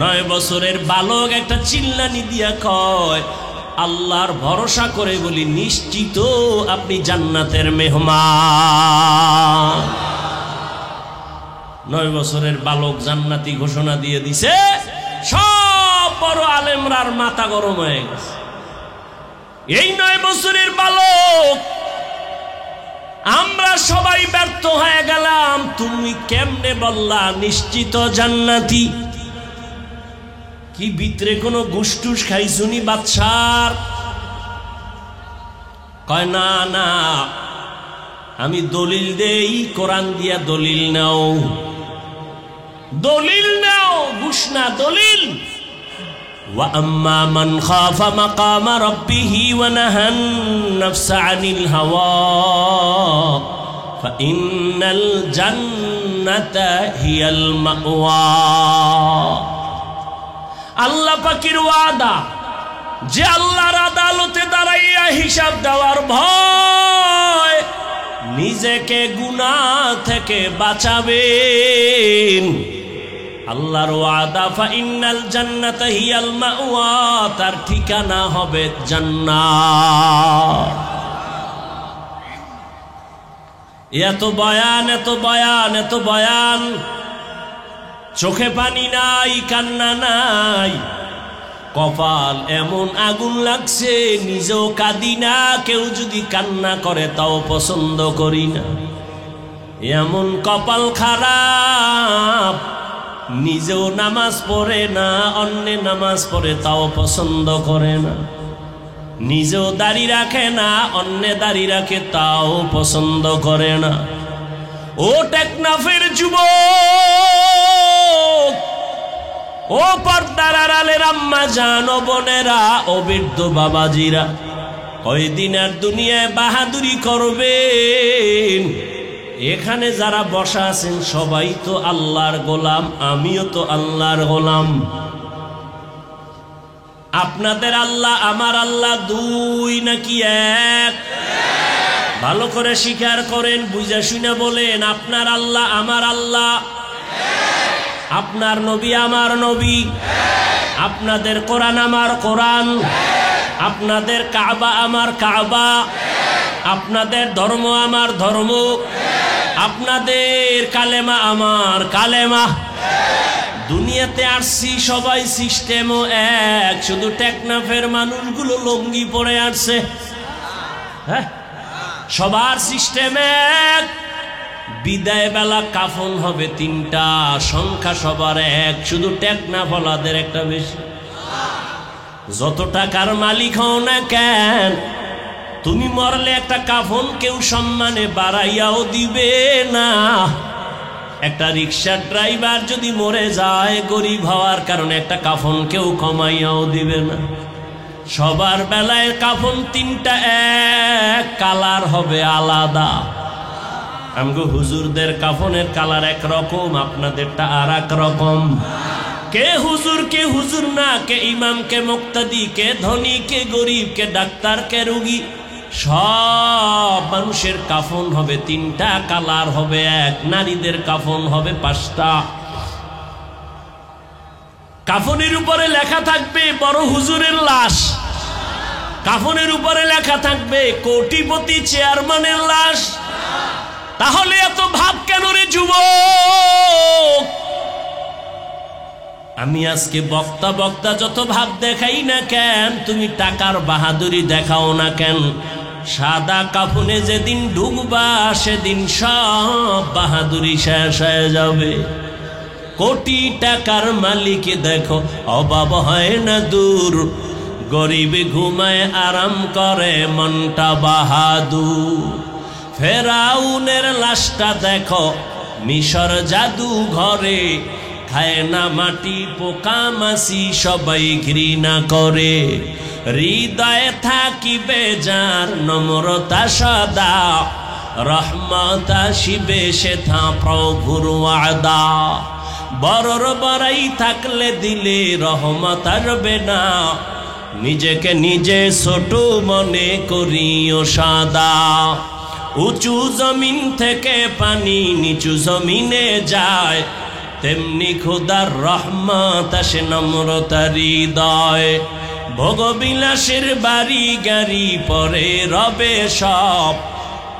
Speaker 1: 9 বছরের বালক একটা চিল্লানি দিয়া কয়, আল্লাহর ভরসা করে বলি নিশ্চিত আপনি জান্নাতের মেহমান। 9 বছরের বালক জান্নাতি ঘোষণা দিয়ে দিছে। সব বড় আলেমরার মাথা গরম হয়ে গেছে। এই 9 বছরের বালক, আমরা সবাই ব্যর্থ হয়ে গেলাম, তুমি কেমনে বললা নিশ্চিত জান্নাতি? কি ভিতরে কোনো গুসটুস খাইছুনি বাদশার? কয় না না, আমি দলিল দেই, কোরআন দিয়া দলিল নাও, দলিল নাও, ঘুষ না, দলিল। ওয়া আম্মা মান খাফা মাকামা রাব্বিহি ওয়া নাহান নাফসা আনিল হাওয়া ফাইন্নাল জান্নাতা হিয়াল মাওয়া। আল্লাহ পাকের ওয়াদা, যে আল্লাহর আদালতে দাঁড়াইয়া হিসাব দেওয়ার ভয় নিজেকে গুনাহ থেকে বাঁচাবেন, আল্লাহর ওয়াদা ফাইন্নাল জান্নাতা হিয়াল মাওয়া, তার ঠিকানা হবে জান্নাত। এত বয়ান, এত বয়ান, এত বয়ান, চোখে পানি নাই, কান্না নাই, কপাল এমন আগুন লাগছে, নিজেও কাঁদি না, কেউ যদি কান্না করে তাও পছন্দ করি না। এমন কপাল খারাপ, নিজেও নামাজ পড়ে না, অন্যে নামাজ পড়ে তাও পছন্দ করে না, নিজেও দাড়ি রাখে না, অন্যে দাড়ি রাখে তাও পছন্দ করে না। ও টেকনাফের যুবক, ও পর্দার আড়ালের আম্মা জান, ও বোনেরা, ও বৃদ্ধ বাবাজিরা, কয়দিন আর দুনিয়ায় বাহাদুরি করবেন? এখানে যারা বসা আছেন সবাই তো আল্লাহর গোলাম, আমিও তো আল্লাহর গোলাম। আপনাদের আল্লাহ আমার আল্লাহ দুই নাকি এক? ভালো করে স্বীকার করেন, বুঝা শুনে বলেন, আপনার আল্লাহ আমার আল্লাহ, আপনার নবী আমার নবী, আপনাদের কোরআন আমার কোরআন, আপনাদের কাবা আমার কাবা, আপনাদের ধর্ম আমার ধর্ম, আপনাদের কালেমা আমার কালেমা। দুনিয়াতে আসছি সবাই সিস্টেমও এক, শুধু টেকনাফের মানুষগুলো লুঙ্গি পরে আসছে। হ্যাঁ, সবার সিস্টেম এক। বিদায় বেলা কাফন হবে তিনটা, সংখ্যা সবার এক, শুধু টেকনা ফলাদের একটা বেশি। যত টাকার মালিক হও না কেন, তুমি মরলে একটা কাফন কেউ সম্মানে বাড়াইয়াও দিবে না। একটা রিক্সার ড্রাইভার যদি মরে যায় গরিব হওয়ার কারণে একটা কাফন কেউ কমাইয়াও দিবে না। সবার বেলায় কাফন তিনটা, এক কালার হবে আলাদা। আমগো হুজুরদের কাফনের কালার একরকম, আপনাদেরটা আর এক রকম। কে হুজুর না, কে ইমাম, কে মুক্তাদি, কে ধনী, কে গরিব, কে ডাক্তার, কে রোগী, সব মানুষের কাফন হবে তিনটা, কালার হবে এক। নারীদের কাফন হবে পাঁচটা। কাফনের উপরে লেখা থাকবে বড় হুজুরের লাশ, কাফনের উপরে লেখা থাকবে কোটিপতি চেয়ারম্যানের লাশ। তাহলে এত ভাব কেন রে যুবক? আমি আজকে বক্তা যত ভাব দেখাই না কেন, তুমি টাকার বাহাদুরি দেখাও না কেন, সাদা কাফনে যেদিন ঢুকবা সেদিন সব বাহাদুরি শেষ হয়ে যাবে। কোটি টাকার মালিক দেখো অভাব হয় না দূর, গরিব ঘুমায় আরাম করে মনটা বাহাদুর। ফেরাউনের লাশটা দেখো মিশর জাদু ঘরে, খায় না মাটি পোকা মাছি সবাই ঘৃণা করে। হৃদয়ে থাকিবে যার নম্রতা সদা, রহমত আসিবে সেথা প্রভুর ওয়াদা। বড়র বড়াই থাকলে দিলে রহমত আসবে না, নিজেকে নিজে ছোট মনে করিও সাদা। উঁচু জমিন থেকে পানি নিচু জমিনে যায়, তেমনি খোদার রহমত আসে নম্রতার হৃদয়। ভোগবিলাসের বাড়ি গাড়ি পরে রবে সব,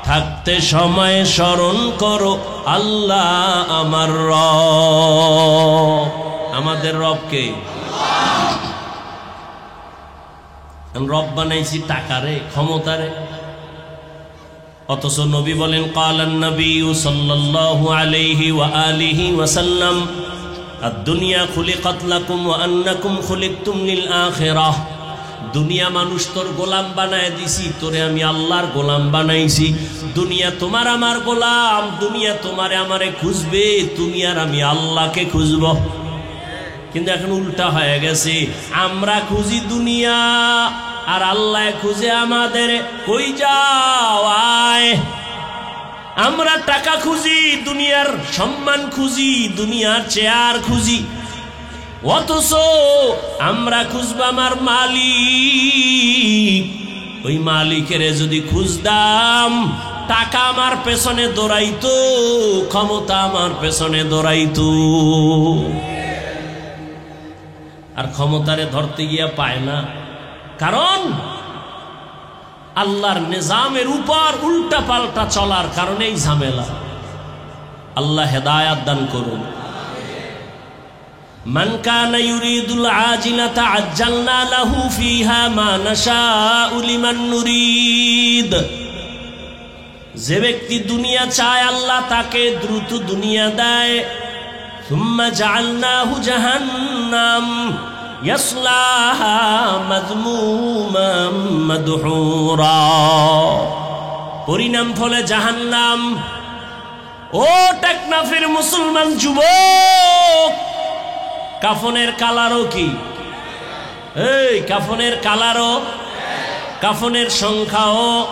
Speaker 1: থাকতে সময় স্মরণ করো আল্লাহ আমার রব। আমাদের রবকে রব বানাইছি টাকারে, ক্ষমতারে। অথচ নবী বলেন কালান নবী সাল্লাল্লাহু আলাইহি ওয়া আলিহি ওয়াসাল্লাম, আদ-দুনিয়া খুলিকাত লাকুম ওয়া আন্নাকুম খুলিকতুম লিল আখিরাহ। দুনিয়া মানুষ তোর গোলাম বানায় দিছি, তোরে আমি আল্লাহর গোলাম বানাইছি। দুনিয়া তোমার আমার গোলাম, দুনিয়া তোমারে আমারে খুঁজবে, তুমি আর আমি আল্লাহকে খুঁজব। কিন্তু এখন উল্টা হয়ে গেছে, আমরা খুঁজি দুনিয়া আর আল্লাহ খুঁজে আমাদের। কই যাও আয়? আমরা টাকা খুঁজি, দুনিয়ার সম্মান খুঁজি, দুনিয়ার চেয়ার খুঁজি, অথচ আমরা খুঁজব আমার মালিক। ওই মালিকের যদি খুঁজতাম, টাকা আমার পেছনে দৌড়াইতো, ক্ষমতা আমার পেছনে দৌড়াইতো। আর ক্ষমতারে ধরতে গিয়া পায় না, কারণ আল্লাহর নিজামের উপর উল্টা পাল্টা চলার কারণেই ঝামেলা। আল্লাহ হেদায়াত দান করুন। মান কানা ইউরিদুল আজিলাতা আজ্জালনা লাহু ফিহা মা নাশাউ লিমান নুরিদ। যে ব্যক্তি দুনিয়া চায় আল্লাহ তাকে দ্রুত দুনিয়া দেয়। সুম্মা জাআলনাহু জাহান্নাম ইয়াসলাহা মাযমুমান মাদহুরা। পরিণাম ফলে জাহান্নাম। ও টেকনাফের মুসলমান যুবক, কাফনের কালারও কি? এই কাফনের কালারও, কাফনের সংখ্যাও,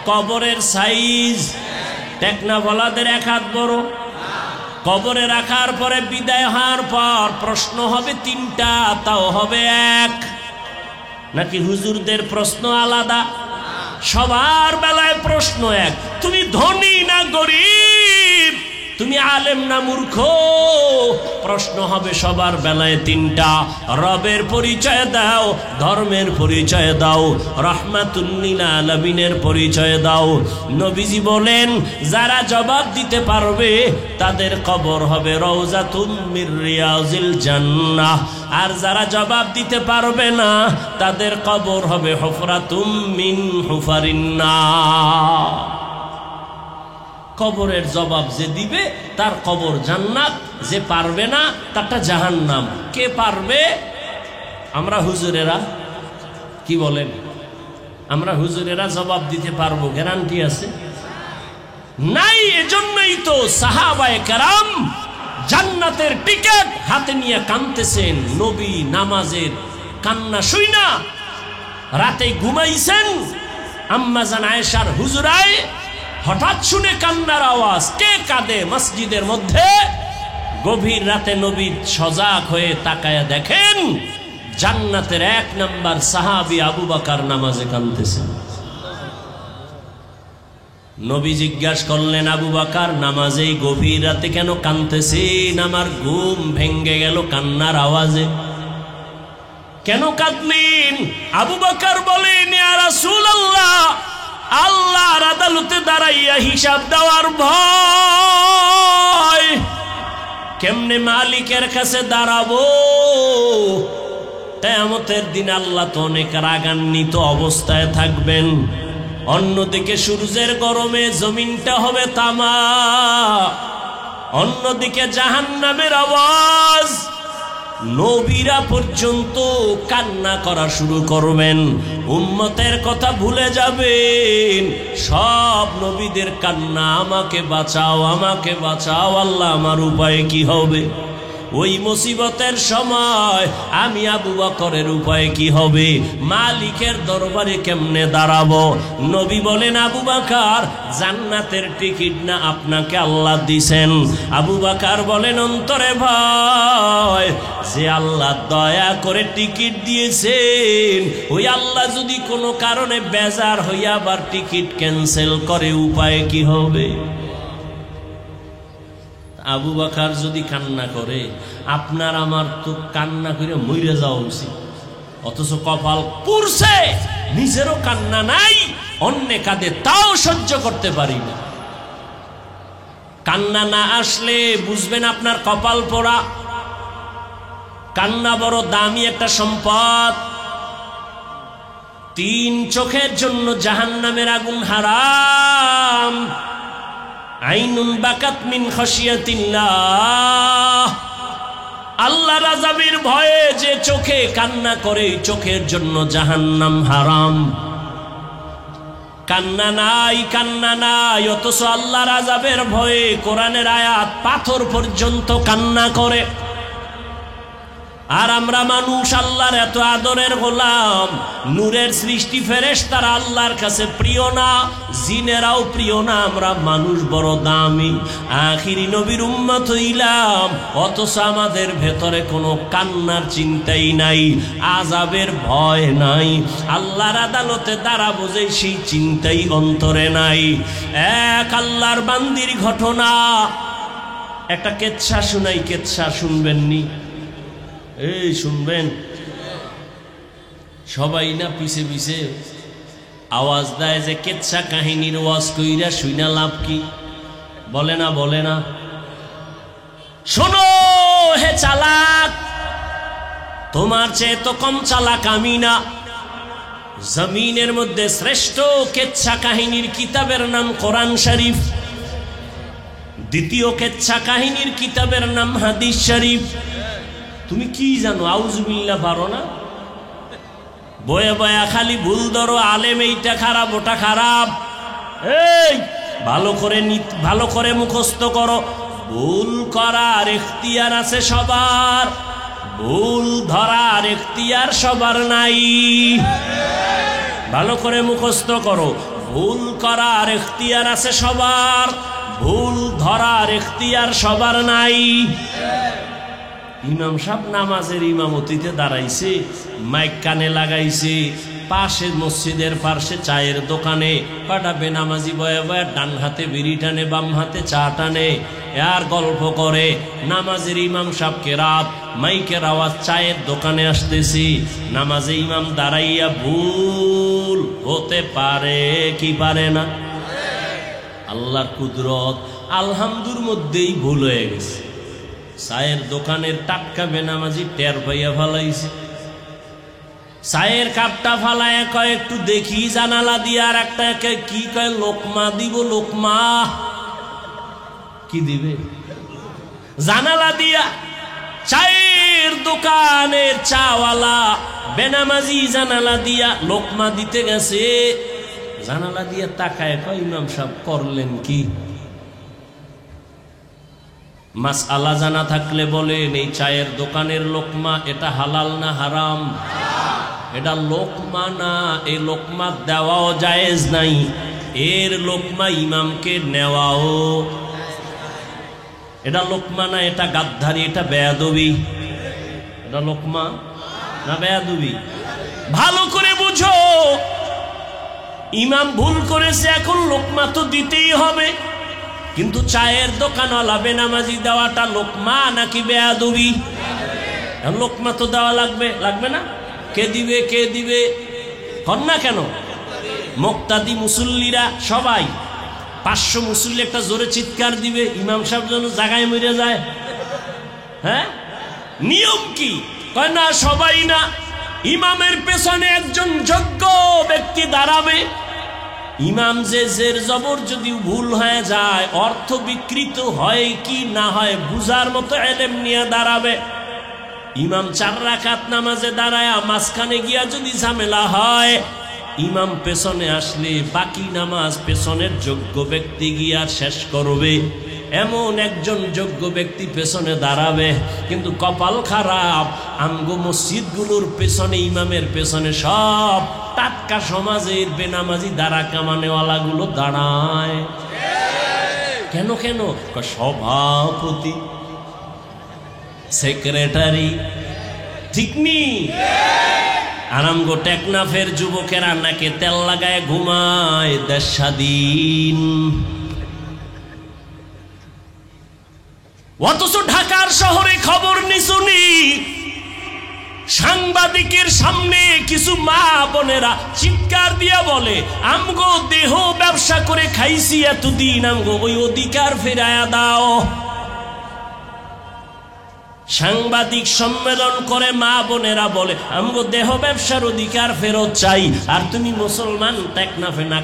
Speaker 1: কবরের সাইজ। টেকনাফলাদের এক হাত বড়। কবরে রাখার পরে বিদায় হওয়ার পর প্রশ্ন হবে তিনটা, তাও হবে এক। নাকি হুজুরদের প্রশ্ন আলাদা? সবার বেলায় প্রশ্ন এক। তুমি ধনী না গরিব, তুমি আলেম না মূর্খ? প্রশ্ন হবে সবার বেলায় তিনটা, রবের পরিচয় দাও, ধর্মের পরিচয় দাও, রাহমাতুল লিল আলামিনের পরিচয় দাও। নবীজি বলেন যারা জবাব দিতে পারবে তাদের কবর হবে রওজাতুম মির রিয়াজিল জান্নাহ, আর যারা জবাব দিতে পারবে না তাদের কবর হবে হুফরাতুম মিন হুফারিন নার। কবরের জবাব যে দিবে তার কবর জান্নাত, যে পারবে না তারটা জাহান্নাম। কে পারবে? আমরা হুজুরেরা। কি বলেন? আমরা হুজুরেরা জবাব দিতে পারবো? গ্যারান্টি আছে? নাই। এজন্যই তো সাহাবায়ে কেরাম জান্নাতের টিকিট হাতে নিয়ে কাঁদতেছেন। নবী নামাজের কান্না শুইনা রাতে ঘুমাইছেন। আম্মা জান আয়েশার হুজরায় হঠাৎ শুনে কান্নার আওয়াজ। কে কাঁদে মসজিদের মধ্যে? গভীর রাতে নবী সজাগ হয়ে তাকায়া দেখেন জান্নাতের 1 নাম্বার সাহাবী আবু বকর নামাজে কাঁদতেছেন। নবী জিজ্ঞাসা করলেন, আবু বকর নামাজেই গভীর রাতে কেন কাঁদতেছেন? আমার ঘুম ভেঙে গেল কান্নার আওয়াজে। কেন কাঁদলেন? আবু বকর বলেন, ইয়া রাসূলুল্লাহ, আল্লাহর আদালতে দাঁড়াইয়া হিসাব দেওয়ার ভয়। কেমনে মালিকের কাছে দাঁড়াবো? কিয়ামতের দিন আল্লাহ তো অনেক রাগান্বিত অবস্থায় থাকবেন। অন্যদিকে সূর্যের গরমে জমিনটা হবে তামা, অন্যদিকে জাহান্নামের আওয়াজ। নবীরা পর্যন্ত কান্না করা শুরু করবেন, উম্মতের কথা ভুলে যাবেন। সব নবীদের কান্না, আমাকে বাঁচাও, আমাকে বাঁচাও আল্লাহ, আমার উপায় কি হবে? ওই মুসিবতের সময় আমি আবু বকরের উপায় কি হবে? মালিকের দরবারে কেমনে দাঁড়াবো? নবী বলেন, আবু বকর জান্নাতের টিকিট না আপনাকে আল্লাহ দিছেন। আবু বকর বলেন অন্তরে ভয়, যে আল্লাহ দয়া করে টিকিট দিয়েছেন ওই আল্লাহ যদি কোনো কারণে বেজার হইয়া আবার টিকিট ক্যান্সেল করে, উপায় কি হবে? আবু বকর যদি কান্না করে, আপনার আমার তো কান্না করে মরে যাওয়া উচিত। অথচ কপাল পুরছে, নিজেরও কান্না নাই, অন্য কাঁদে তাও সহ্য করতে পারি না। কান্না না আসলে বুঝবেন আপনার কপাল পোড়া। কান্না বড় দামি একটা সম্পদ। 3 চোখের জন্য জাহান্নামের আগুন হারাম। আইনুন বাকাত মিন খাশিয়াতিল্লাহ, আল্লাহর আযাবের ভয়ে যে চোখে কান্না করে, চোখের জন্য জাহান্নাম হারাম। কান্না নাই, কান্না নাই, অথচ আল্লাহর আযাবের ভয়ে কোরআনের আয়াত পাথর পর্যন্ত কান্না করে। আর আমরা মানুষ আল্লাহর এত আদরের গোলাম, নূরের সৃষ্টি ফেরেশতারা আল্লাহর কাছে প্রিয় না, জিনেরাও প্রিয় না, আমরা মানুষ বড় দামি, আখিরি নবীর উম্মত হইলাম, অথচ আমাদের ভেতরে কোনো কান্নার চিন্তাই নাই, আযাবের ভয় নাই, আল্লাহর আদালতে দাঁড়াবো যে সেই চিন্তাই অন্তরে নাই। এক আল্লাহর বান্দির ঘটনা, একটা কেচ্ছা শুনাই। কেচ্ছা শুনবেননি? এই শুনবেন? সবাই না পিছে পিছে আওয়াজ দেয় যে কেচ্ছা কাহিনীর ওয়াজ কইরা শুইনা লাভ কি? বলে না, বলে না? শোনো হে চালাক, তোমার চেয়ে তো কম চালাক আমি না। জমিনের মধ্যে শ্রেষ্ঠ কেচ্ছা কাহিনীর কিতাবের নাম কোরআন শরীফ, দ্বিতীয় কেচ্ছা কাহিনীর কিতাবের নাম হাদিস শরীফ। তুমি কি জানো? আউযুবিল্লাহ পারো না? বয়ে বয়া খালি ভুল ধরো, আলেম এইটা খারাপ ওটা খারাপ। এই ভালো করে মুখস্থ করো, ভুল করার ইখতিয়ার আছে সবার, ভুল ধরার ইখতিয়ার সবার নাই। ভালো করে মুখস্থ করো, ভুল করার ইখতিয়ার আছে সবার, ভুল ধরার ইখতিয়ার সবার নাই। ইমাম সাহেব নামাজের ইমামতিতে দাঁড়াইছে, মাইক কানে লাগাইছে, পাশে মসজিদের পাশে চায়ের দোকানে কটা বেনামাজি বয়ে বয়ে ডান হাতে বিড়ি টানে, বাম হাতে চা টানে। আর গল্প করে। নামাজের ইমাম সাহেবকে রাত মাইকের আওয়াজ, চায়ের দোকানে আসতেছি, নামাজে ইমাম দাঁড়াইয়া ভুল হতে পারে কি পারে না? আল্লাহর কুদরত, আলহামদুর মধ্যেই ভুল হয়ে গেছে। চায়ের দোকানের টাটকা বেনামাজি টের পাইয়া ফালাইছে, চায়ের কাপটা ফালায় কয় একটু দেখি জানালা দিয়ে, আর একটা কি কয় লোকমা দিব, লোকমা কি দিবে জানালা দিয়া। চায়ের দোকানের চাওয়ালা বেনামাজি জানালা দিয়া লোকমা দিতে গেছে, জানালা দিয়া তাকায় কয় ইমাম সাহেব করলেন কি? মাসআলা জানা থাকলে বলেন, এই চায়ের দোকানের লোকমা এটা হালাল না হারাম? এটা লোকমা না, এই লোকমা দেওয়াও জায়েজ নাই, এর লোকমা ইমামকে নেওয়াও। এটা লোকমা না, এটা গাদ্দারি, এটা বেয়াদবি। এটা লোকমা না বেয়াদবি? ভালো করে বুঝো, ইমাম ভুল করেছে, এখন লোকমা তো দিতেই হবে। কিন্তু চায়ের দোকানওয়ালা বেনামাজি দেওয়াটা লোকমা নাকি বেয়াদবি? লোকমা তো দেওয়া লাগবে, লাগবে না? কে দিবে, কে দিবে? কন না কেন? মুক্তাদি মুসল্লিরা সবাই 500 মুসল্লি একটা জোরে চিৎকার দিবে, ইমাম সাহেব যেন জায়গায় মরে যায়। হ্যাঁ, নিয়ম কি? কয় না সবাই না, ইমামের পেছনে একজন যোগ্য ব্যক্তি দাঁড়াবে। ইমাম যে জের জবর যদি ভুল হয়ে যায়, অর্থ বিকৃত হয় কি না হয় বুঝার মতো এলেম নিয়ে দাঁড়াবে। ইমাম 4 রাকাত নামাজে দাঁড়ায়, মাঝখানে গিয়া যদি ঝামেলা হয়, ইমাম পেছনে আসলে বাকি নামাজ পেছনের যোগ্য ব্যক্তি গিয়া শেষ করবে। এমন একজন যোগ্য ব্যক্তি পেছনে দাঁড়াবে। কিন্তু কপাল খারাপ, আমগো মসজিদগুলোর পেছনে, ইমামের পেছনে সব টাটকা সমাজের বেনামাজি দাঁড়া কামানেওয়ালা গুলো দাঁড়ায়। কেন কেন? সভাপতি, সেক্রেটারি, ঠিক নি? আরামগো টেকনাফের যুবকেরা নাকে তেল লাগায় ঘুমায়, দেশ স্বাধীন। অথচ ঢাকার শহরে খবর নিশুনি, সাংবাদিকের সামনে কিছু মা বোনেরা চিৎকার দিয়া বলে, আমগো দেহ ব্যবসা করে খাইছি এতদিন, আমগো ওই অধিকার ফেরায়া দাও। সাংবাদিক সম্মেলন করে মা বোনেরা বলে, আমগো দেহ ব্যবসার অধিকার ফেরত চাই। আর তুমি মুসলমান টেকনাফে না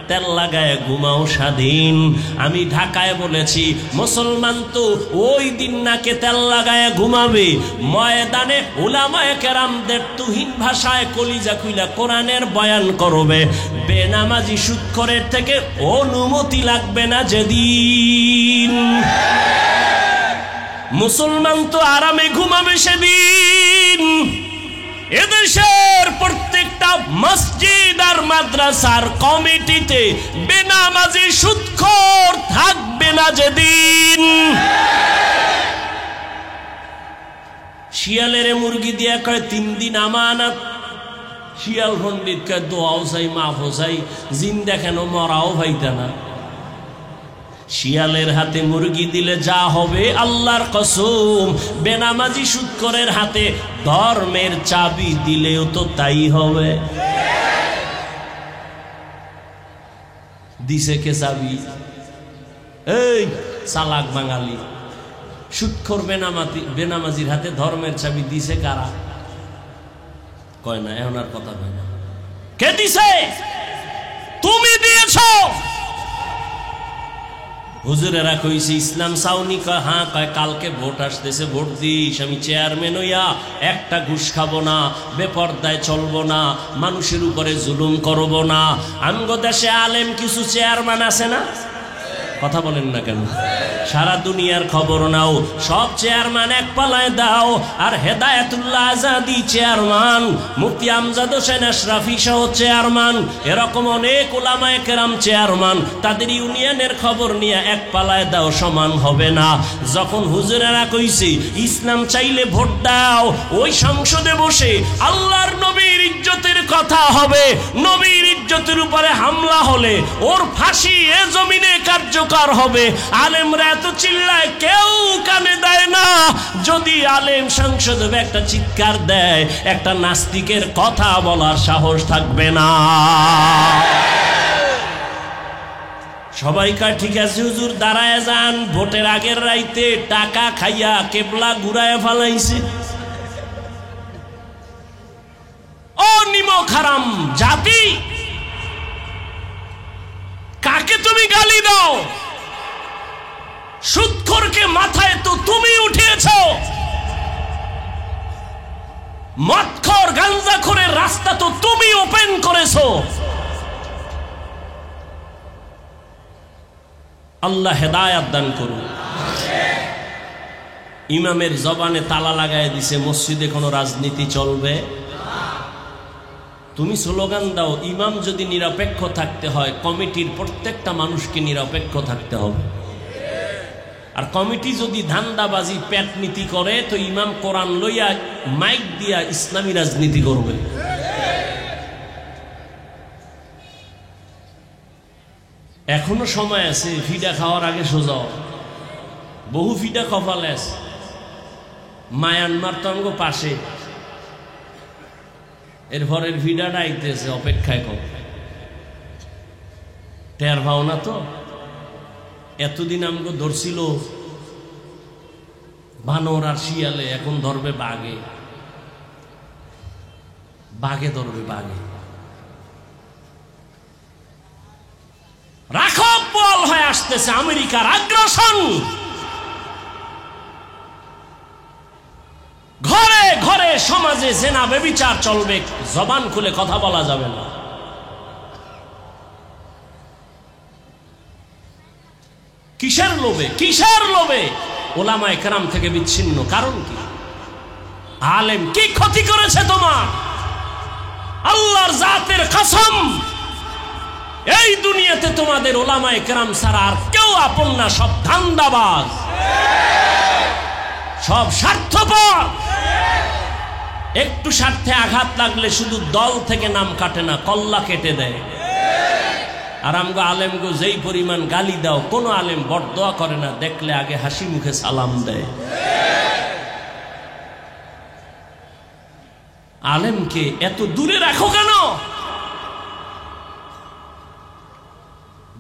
Speaker 1: তেল লাগায় ঘুমাও স্বাধীন। আমি ঢাকায় বলেছি, মুসলমান তো ওই দিন নাকে তেল লাগায় ঘুমাবে ময়দানে উলামায়ে কেরামদের তুহিন ভাষায় কলিজা খুইলা কোরআনের বয়ান করবে। বেনামাজি সুদখোরের থেকে অনুমতি লাগবে না যেদিন। মুসলমান তো আরামে ঘুমাবে সেদিন। এদেশের প্রত্যেকটা মসজিদ আর মাদ্রাসার কমিটিতে বেনামাজি সুদখোর থাকবে না যেদিন। শিয়ালের মুরগি দিয়া কয় 3 দিন আমানত। শিয়াল পণ্ডিত কয় দোয়াও চাই, মাফও চাই, জিন দেখানো মরাও ভাইতা না। শিয়ালের হাতে মুরগি দিলে যা হবে, আল্লাহর কসম বেনামাজি সুদখোরের হাতে ধর্মের চাবি দিলেও তো তাই হবে। দিছে কে চাবি? এই চালাক বাঙালি, সুদখোর বেনামাজির হাতে ধর্মের চাবি দিছে কারা? কয় না, এখন আর কথা কয় না। কে দিছে? তুমি দিয়েছো। হুজুরেরা কইছে ইসলাম চাওনি? কয় হ্যাঁ। কয় কালকে ভোট আসতেছে, ভোট দিস। আমি চেয়ারম্যান হইয়া একটা ঘুষ খাবো না, বেপরদায় চলবো না, মানুষের উপরে জুলুম করব না। আমগো দেশে আলেম কিছু চেয়ারম্যান আছে না? কথা বলেন না কেন? সারা দুনিয়ার খবর নাও, সব চেয়ারম্যান এক পালায় দাও। আর হেদায়েতুল্লাহ আজাদি চেয়ারম্যান, মুফতি আমজাদ হোসেন আশরাফি সহ চেয়ারম্যান, এরকম অনেক উলামায়ে কেরাম চেয়ারম্যান। তাদের ইউনিয়নের খবর নিয়ে এক পালায় দাও, সমান হবে না। যখন হুজুরেরা কইছে ইসলাম চাইলে ভোট দাও, ওই সংসদে বসে আল্লাহর নবীর ইজ্জতের কথা হবে, নবীর ইজ্জতের উপরে হামলা হলে ওর ফাঁসি এ জমিনে কার্যকর হবে। আলেমরা এত চিল্লায়, কেউ কানে দেয় না। যদি আলেম সংসদে একটা চিৎকার দেয়, একটা নাস্তিকের কথা বলার সাহস থাকবে না। সবাই কয় ঠিক আছে হুজুর, দাঁড়ায় যান। ভোটের আগের রাইতে টাকা খাইয়া কেবলা ঘুরায় ফালাইছে। ও নিমক হারাম জাতি, কাকে তুমি গালি দাও? সুদখোরকে মাথায় তো তুমি উঠিয়েছো, মদখোর গাঞ্জাখোরের রাস্তা তো তুমি ওপেন করেছো। আল্লাহ হেদায়াত দান করুন। ইমামের জবানে তালা লাগায় দিছে, মসজিদে কোনো রাজনীতি চলবে। তুমি স্লোগান দাও, ইমাম যদি নিরপেক্ষ থাকতে হয়, কমিটির প্রত্যেকটা মানুষকে নিরপেক্ষ থাকতে হবে। আর কমিটি যদি ধান্দাবাজি পেটনীতি করে, তো ইমাম কোরআন লইয়া মাইক দিয়া ইসলামী রাজনীতি করবে। এখনো সময় আছে, ফিডা খাওয়ার আগে সোজা। বহু ফিডা কপালে আছে। মায়ানমার তো আমগো পাশে, এরপরের ফিডাটা আইতেছে, অপেক্ষায় কম। টের পাও না তো? এতদিন আমগো ধরছিল বানর আর শিয়ালে, এখন ধরবে বাঘে। বাঘে ধরবে, বাঘে। রাখব বল হয়ে আসতেছে আমেরিকার আগ্রাসন। ঘরে ঘরে সমাজে জেনা ব্যভিচার চলবে, জবান খুলে কথা বলা যাবে না। কিসের লোভে? কিসের লোভে ওলামায়ে কেরাম থেকে বিচ্ছিন্ন? কারণ কি? আলেম কি ক্ষতি করেছে তোমার? আল্লাহর জাতের কসম, এই দুনিয়াতে তোমাদের ওলামায়ে কেরাম ছাড়া আর কেউ আপন না। সব ধান্দাবাজ, সব স্বার্থপর। একটু স্বার্থে আঘাত লাগলে শুধু দল থেকে নাম কাটে না, কল্লা কেটে দেয়। আর আমগো আলেমগো যেই পরিমাণ গালি দাও, কোন আলেম বরদোয়া করে না, দেখলে আগে হাসি মুখে সালাম দেয়। আলেমকে এত দূরে রাখো কেন?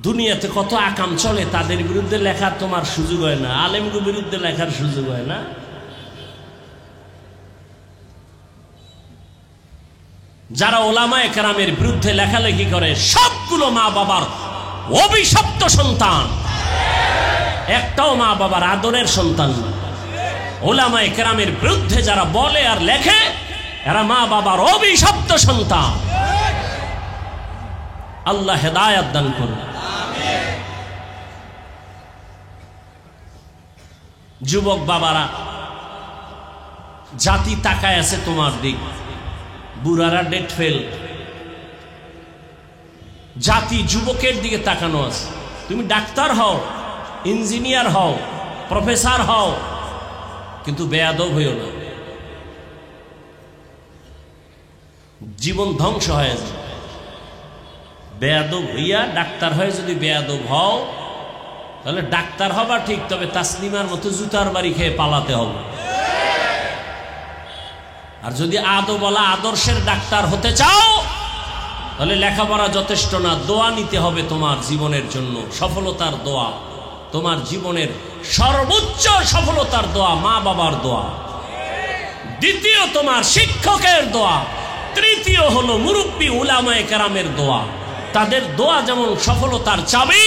Speaker 1: দুনিয়াতে কত আকাম চলে, তাদের বিরুদ্ধে লেখার তোমার সুযোগ হয় না, আলেমগো বিরুদ্ধে লেখার সুযোগ হয় না। যারা ওলামায়ে কেরামের বিরুদ্ধে লেখালেখি করে, সবগুলো মা বাবার অভিশপ্ত সন্তান, একটাও মা বাবার আদরের সন্তান না। ওলামায়ে কেরামের বিরুদ্ধে যারা বলে আর লেখে, এরা মা বাবার অভিশপ্ত সন্তান। আল্লাহ হেদায়াত দান করুন। যুবক বাবারা, জাতি তাকায় আছে তোমার দিক, বুড়ারা ডেট ফেল। জাতি যুবকের দিকে তাকানো আছে। তুমি ডাক্তার হও, ইঞ্জিনিয়ার হও, প্রফেসর হও, কিন্তু বেয়াদব হইও না, জীবন ধ্বংস হয়ে যায়। বেয়াদব হইয়া ডাক্তার হয়ে যদি বেয়াদব হও, তাহলে ডাক্তার হবা ঠিক, তবে তাসলিমার মতো জুতার বাড়ি খেয়ে পালাতে হবে। আর যদি আদবওয়ালা আদর্শের ডাক্তার হতে চাও, তাহলে লেখাপড়া যথেষ্ট না, দোয়া নিতে হবে তোমার জীবনের জন্য। সফলতার দোয়া, তোমার জীবনের সর্বোচ্চ সফলতার দোয়া মা বাবার দোয়া, দ্বিতীয় তোমার শিক্ষকের দোয়া, তৃতীয় হলো মুরব্বী উলামায়ে কেরামের দোয়া। তাদের দোয়া যেমন সফলতার চাবি,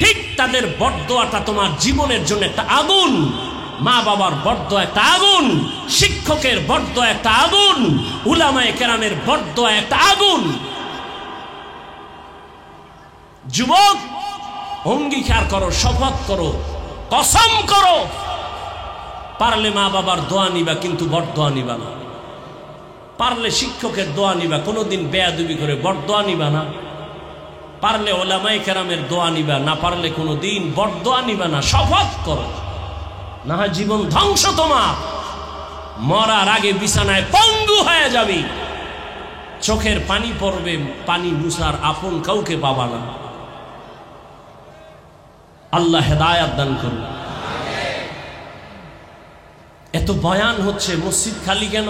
Speaker 1: ঠিক তাদের বরদোয়াটা তোমার জীবনের জন্য একটা আগুন। মা বাবার বরদোয়া একটা আগুন, শিক্ষকের বরদোয়া একটা আগুন, উলামায়ে কেরামের বরদোয়া একটা আগুন। যুবক, অঙ্গীকার করো, শপথ করো, কসম করো, পারলে মা বাবার দোয়া নিবা, কিন্তু বরদোয়া নিবা না। পারলে শিক্ষকের দোয়া নিবা, কোনোদিন বেয়াদবি করে বরদোয়া নিবা না। পারলে ওলামায়ে কেরামের দোয়া নিবা, না পারলে কোনোদিন বরদোয়া নিবা না। শপথ করো, না হয় জীবন ধ্বংস তোমার। মরার আগে বিছানায় পঙ্গু হয়ে যাবি। চোখের পানি পড়বে, পানি মুছার আপন কাউকে পাবা না। আল্লাহ হেদায়াত দান করুন। এত বয়ান হচ্ছে, মসজিদ খালি কেন?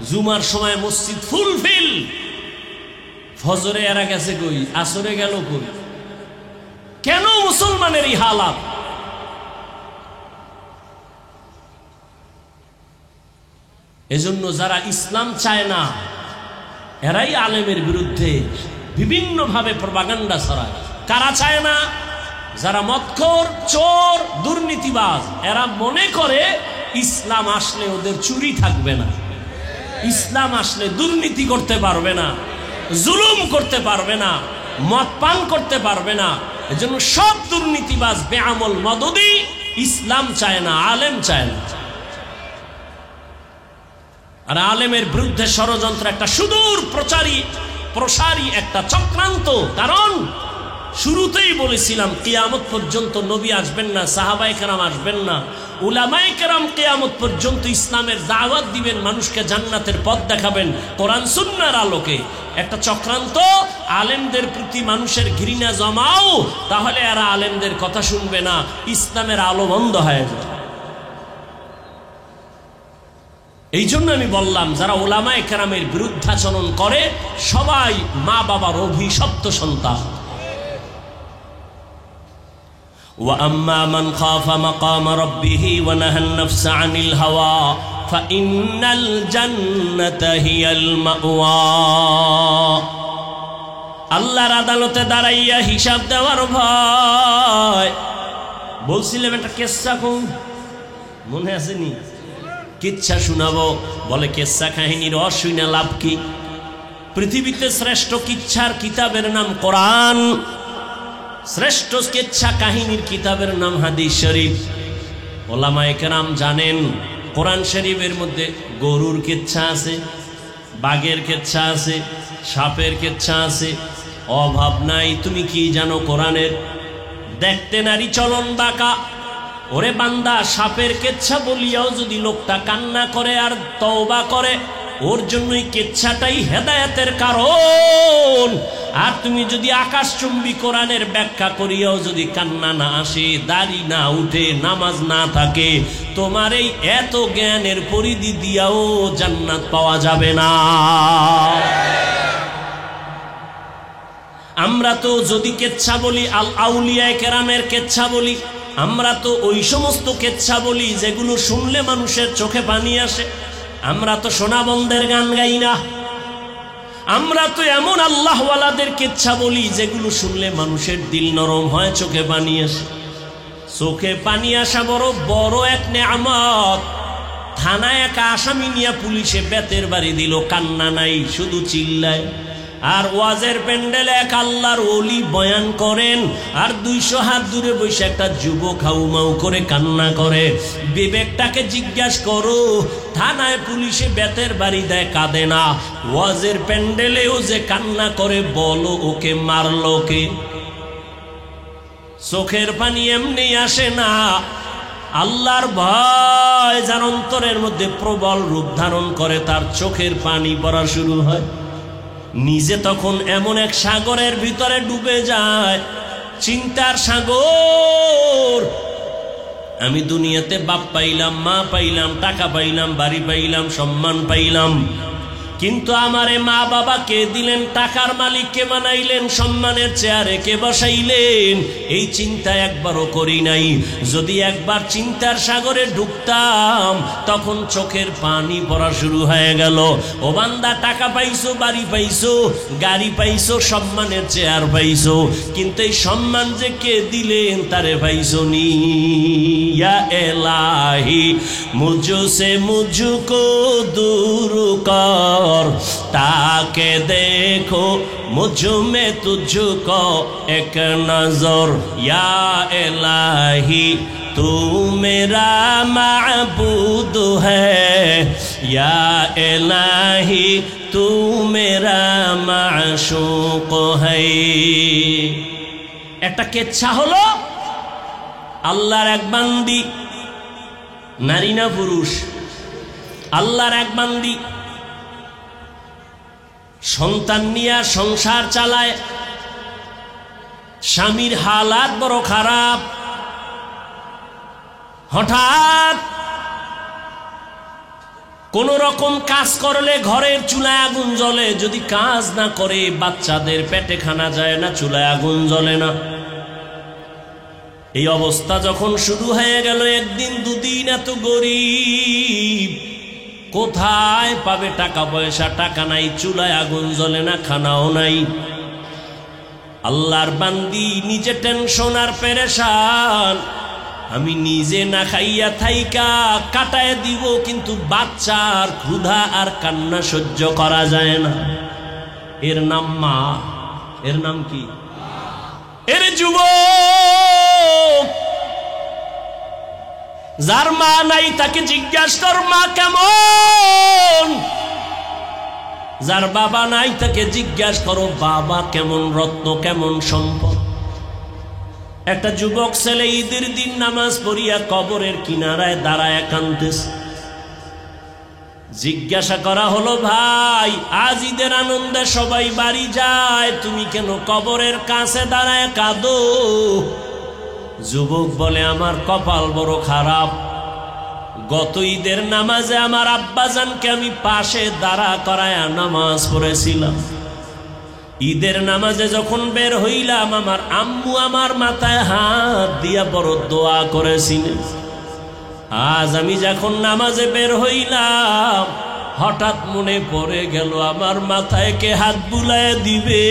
Speaker 1: জুমার সময় মসজিদ ফুলফিল। ফজরে এরা গেছে কই, আসরে গেল কই? কেন মুসলমানের এই হালাত? এজন্য যারা ইসলাম চায় না এরাই আলেমের বিরুদ্ধে বিভিন্ন ভাবে প্রপাগান্ডা ছড়ায়। কারা চায় না? যারা মদখোর, চোর, দুর্নীতিবাজ। এরা মনে করে ইসলাম আসলে ওদের চুরি থাকবে না, ইসলাম আসলে দুর্নীতি করতে পারবে না, জুলুম করতে পারবে না, মদ পান করতে পারবে না। এজন্য সব দুর্নীতিবাজ, বেআমল, মদদি ইসলাম চায় না, আলেম চায় না। আর আলেমের বিরুদ্ধে ষড়যন্ত্র একটা সুদূর প্রসারী একটা চক্রান্ত। কারণ শুরুতেই বলেছিলাম কিয়ামত পর্যন্ত নবী আসবেন না, সাহাবায়ে কেরাম আসবেন না, উলামায়ে কেরাম কিয়ামত পর্যন্ত ইসলামের দাওয়াত দিবেন, মানুষকে জান্নাতের পথ দেখাবেন কোরআন সুন্নাহর আলোকে। একটা চক্রান্ত, আলেমদের প্রতি মানুষের ঘৃণা জমাও, তাহলে এরা আলেমদের কথা শুনবে না, ইসলামের আলো বন্ধ হয়ে যাবে। এই জন্য আমি বললাম, যারা উলামায়ে কেরামের বিরুদ্ধাচরণ করে সবাই মা বাবার অভিশপ্ত সন্তান। وَأَمَّا مَنْ خَافَ مَقَامَ رَبِّهِ وَنَهَى النَّفْسَ عَنِ الْهَوَى فَإِنَّ الْجَنَّةَ هِيَ الْمَأْوَى। আল্লাহর আদালতে দাঁড়াইয়া হিসাব দেওয়ার ভয়। বলছিলাম একটা কিসসা, কোন মনে আসেনি? কিচ্ছা শোনাবো, বলে কিচ্ছা কাহিনীর অশুনা লাভ কি? পৃথিবীতে শ্রেষ্ঠ কিচ্ছার কিতাবের নাম কোরআন, শ্রেষ্ঠ কিচ্ছা কাহিনীর কিতাবের নাম হাদিস শরীফ। ওলামায়ে কেরাম জানেন কোরআন শরীফের মধ্যে গরুর কিচ্ছা আছে, বাঘের কিচ্ছা আছে, সাপের কিচ্ছা আছে। অভাব নাই। তুমি কি জানো কোরআনের? দেখতে নারী চলন বাঁকা। ওরে বান্দা, সাপের কেচ্ছা বলিয়াও যদি লোকটা কান্না করে আর তওবা করে, ওর জন্যই কেচ্ছাটাই হেদায়েতের কারণ। আর তুমি যদি আকাশচুম্বী কোরআনের ব্যাখ্যা করিয়াও যদি কান্না না আসে, দাড়ি না উঠে, নামাজ না থাকে, তোমার এই এত জ্ঞানের পরিধি দিয়াও জান্নাত পাওয়া যাবে না। আমরা তো যদি কেচ্ছা বলি, আউলিয়ায়ে কেরামের কেচ্ছা বলি, আমরা তো ওই সমস্ত কেচ্ছা বলি যেগুলো শুনলে মানুষের চোখে পানি আসে। আমরা তো সোনাবন্দের গান গাই না। আমরা তো এমন আল্লাহওয়ালাদের কেচ্ছা বলি যেগুলো শুনলে মানুষের দিল নরম হয়, চোখে পানি আসে। চোখে পানি আসা বড় বড় এক নেয়ামত। থানায় এক আসামি নিয়ে পুলিশে বেতের বাড়ি দিল, কান্না নাই, শুধু চিল্লায়। আর ওয়াজের প্যান্ডেলে এক আল্লাহর ওলি বয়ান করেন, আর 200 হাত দূরে বসে একটা যুবক হাউমাউ করে কান্না করে। বিবেকটাকে জিজ্ঞাসা করো, থানায় পুলিশে বেতের বাড়ি দেয়, কাঁদে না, ওয়াজের প্যান্ডেলেও যে কান্না করে, বলো ওকে মারলো কে? চোখের পানি এমনি আসে না। আল্লাহর ভয় যার অন্তরের মধ্যে প্রবল রূপ ধারণ করে, তার চোখের পানি পড়া শুরু হয়। নিজে তখন এমন এক সাগরের ভিতরে ডুবে যায়, চিন্তার সাগর। আমি দুনিয়াতে বাপ পাইলাম, মা পাইলাম, টাকা পাইলাম, বাড়ি পাইলাম, সম্মান পাইলাম, কিন্তু আমারে মা বাবা কে দিলেন? টাকার মালিক কে বানাইলেন? সম্মানের চেয়ারে কে বসাইলেন? এই চিন্তা একবারও করি নাই। যদি একবার চিন্তার সাগরে ঢুকতাম, তখন চোখের পানি পড়া শুরু হয়ে গেল। ও বান্দা, টাকা পাইছো, বাড়ি পাইছো, গাড়ি পাইছো, সম্মানের চেয়ার পাইছো, কিন্তু এই সম্মান যে কে দিলেন তারে পাইছো নি। ইয়া এলাহি মুঝসে মুঝকো দূর কর, ताके देखो मुझ में तुझको एक नजर, या इलाही तू मेरा माबूद है, या इलाही तू मेरा माशूक है। একটা কেচ্ছা হলো, আল্লাহর এক বান্দি, নারী না পুরুষ, আল্লাহর এক বান্দি সন্তান নিয়ে সংসার চালায়, স্বামীর হালাত বড় খারাপ। হঠাৎ কোন রকম কাজ করলে ঘরের চুলায় আগুন জ্বলে, যদি কাজ না করে বাচ্চাদের পেটে খানা যায় না, চুলায় আগুন জ্বলে না। এই অবস্থা যখন শুরু হয়ে গেল, একদিন দুদিন, এত গরিব, কোথায় পাবে টাকা পয়সা? টাকা নাই, চুলায় আগুন জ্বলে না, খানাও নাই। আল্লাহর বান্দি নিজে টেনশন আর পেরেশান, আমি নিজে না খাইয়া থাইকা কাটায় দিব, কিন্তু বাচ্চার ক্ষুধা আর কান্না সহ্য করা যায় না। এর নাম মা। এর নাম কি? এর যুবক, যার মা নাই তাকে জিজ্ঞাসা কর মা কেমন। যার বাবা নাই তাকে জিজ্ঞাসা করো বাবা কেমন, রত্ন কেমন, সম্পদ। একটা যুবক ছেলে ঈদের দিন নামাজ পড়িয়া কবরের কিনারায় দাঁড়ায় কাঁদতেছে। জিজ্ঞাসা করা হলো, ভাই আজ ঈদের আনন্দে সবাই বাড়ি যায়, তুমি কেন কবরের কাছে দাঁড়ায় কাঁদো? যুবক বলে, আমার কপাল বড় খারাপ, গত ঈদের নামাজে আমার আব্বাজানকে আমি পাশে দাঁড়া করায় নামাজ পড়েছিলাম। ঈদের নামাজে যখন বের হইলাম, আমার আম্মু আমার মাথায় হাত দিয়া বড় দোয়া করেছিলেন। আজ আমি যখন নামাজে বের হইলাম, হঠাৎ মনে পড়ে গেল আমার মাথায় কে হাত বুলায় দিবে।